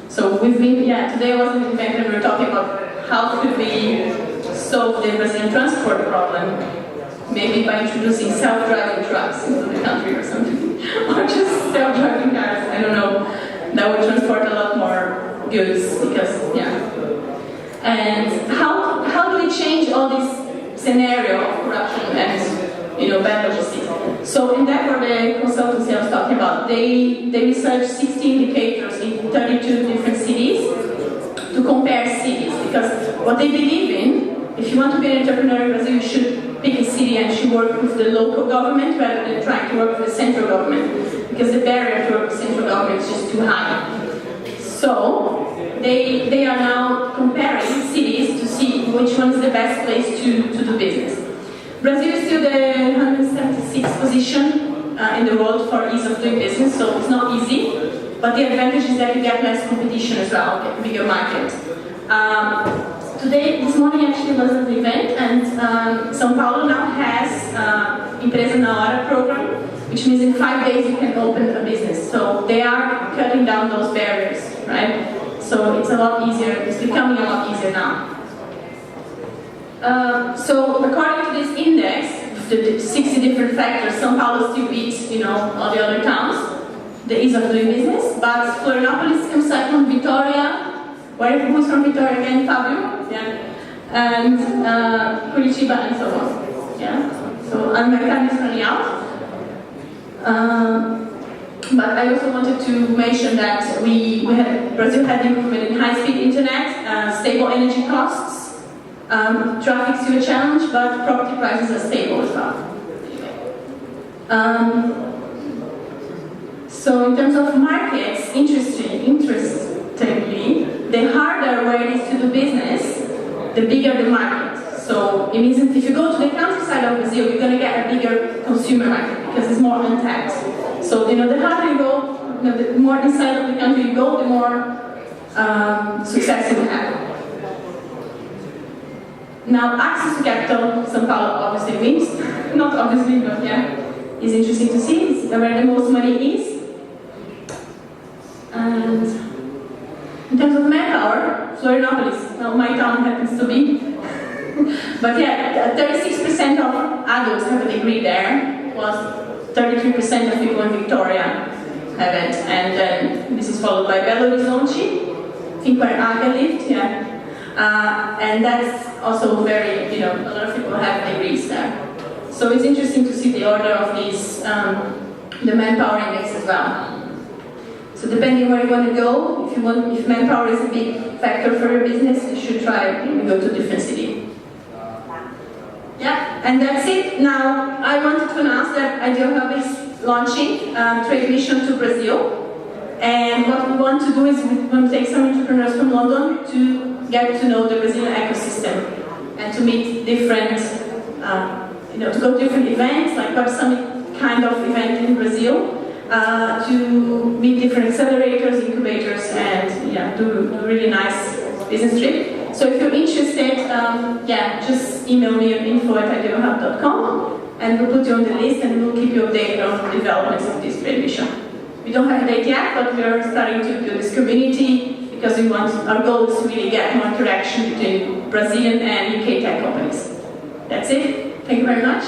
So today I was in the event and we were talking about how could we solve the Brazilian transport problem. Maybe by introducing self-driving trucks into the country or something. Or just self-driving cars, I don't know. that would transport a lot more goods because, yeah. And how do we change all this scenario of corruption and, you know, bad logistics? So Endeavor, the consultancy I was talking about, they researched 60 indicators in 32 different cities to compare cities, because what they believe in, if you want to be an entrepreneur in Brazil, you should pick a city and you should work with the local government rather than trying to work with the central government, because the barrier to work with central government is just too high. So they are now comparing cities to see which one is the best place to do business. Brazil is still the 176th position in the world for ease of doing business, so it's not easy, but the advantage is that you get less competition as well, get a bigger market. Today, this morning actually was an event, and São Paulo now has Empresa na Hora program, which means in 5 days you can open a business. So they are cutting down those barriers, right? So it's a lot easier, it's becoming a lot easier now. So according to this index, the 60 different factors, São Paulo still beats, you know, all the other towns, the ease of doing business, but Florianópolis comes second, Vitória, who's from Vitória again? Fabio, yeah, and Curitiba and so on, yeah. So American is running out. But I also wanted to mention that Brazil had improvement in high-speed internet, stable energy costs, traffic still a challenge, but property prices are stable as well. So in terms of markets, interestingly, the harder where it is to do business, the bigger the market. So it means that if you go to the countryside of Brazil, you're going to get a bigger consumer market because it's more untapped. So you know, the harder you go, you know, the more inside of the country you go, the more success you have. Now, access to capital, São Paulo obviously wins. Not obviously, but yeah, it's interesting to see. It's where the most money is. And in terms of manpower, Florianópolis, now my town happens to be. But yeah, 36% of adults have a degree there, plus 33% of people in Victoria have it. And then this is followed by Belo Horizonte, I think where Aga lived, yeah. And that's also very, you know, a lot of people have degrees there. So it's interesting to see the order of these, the manpower index as well. So depending where you want to go, if manpower is a big factor for your business, you should try and go to a different city. Yeah, and that's it. Now, I wanted to announce that Ideal Hub is launching Trade Mission to Brazil. And what we want to do is we want to take some entrepreneurs from London to get to know the Brazilian ecosystem and to meet different, you know, to go to different events, like Web Summit kind of event in Brazil, to meet different accelerators, incubators, and yeah, do a really nice business trip. So if you're interested, yeah, just email me at info@idealhub.com and we'll put you on the list and we'll keep you updated on the developments of this trade mission. We don't have a date yet, but we're starting to build this community because our goal is to really get more interaction between Brazilian and UK tech companies. That's it. Thank you very much.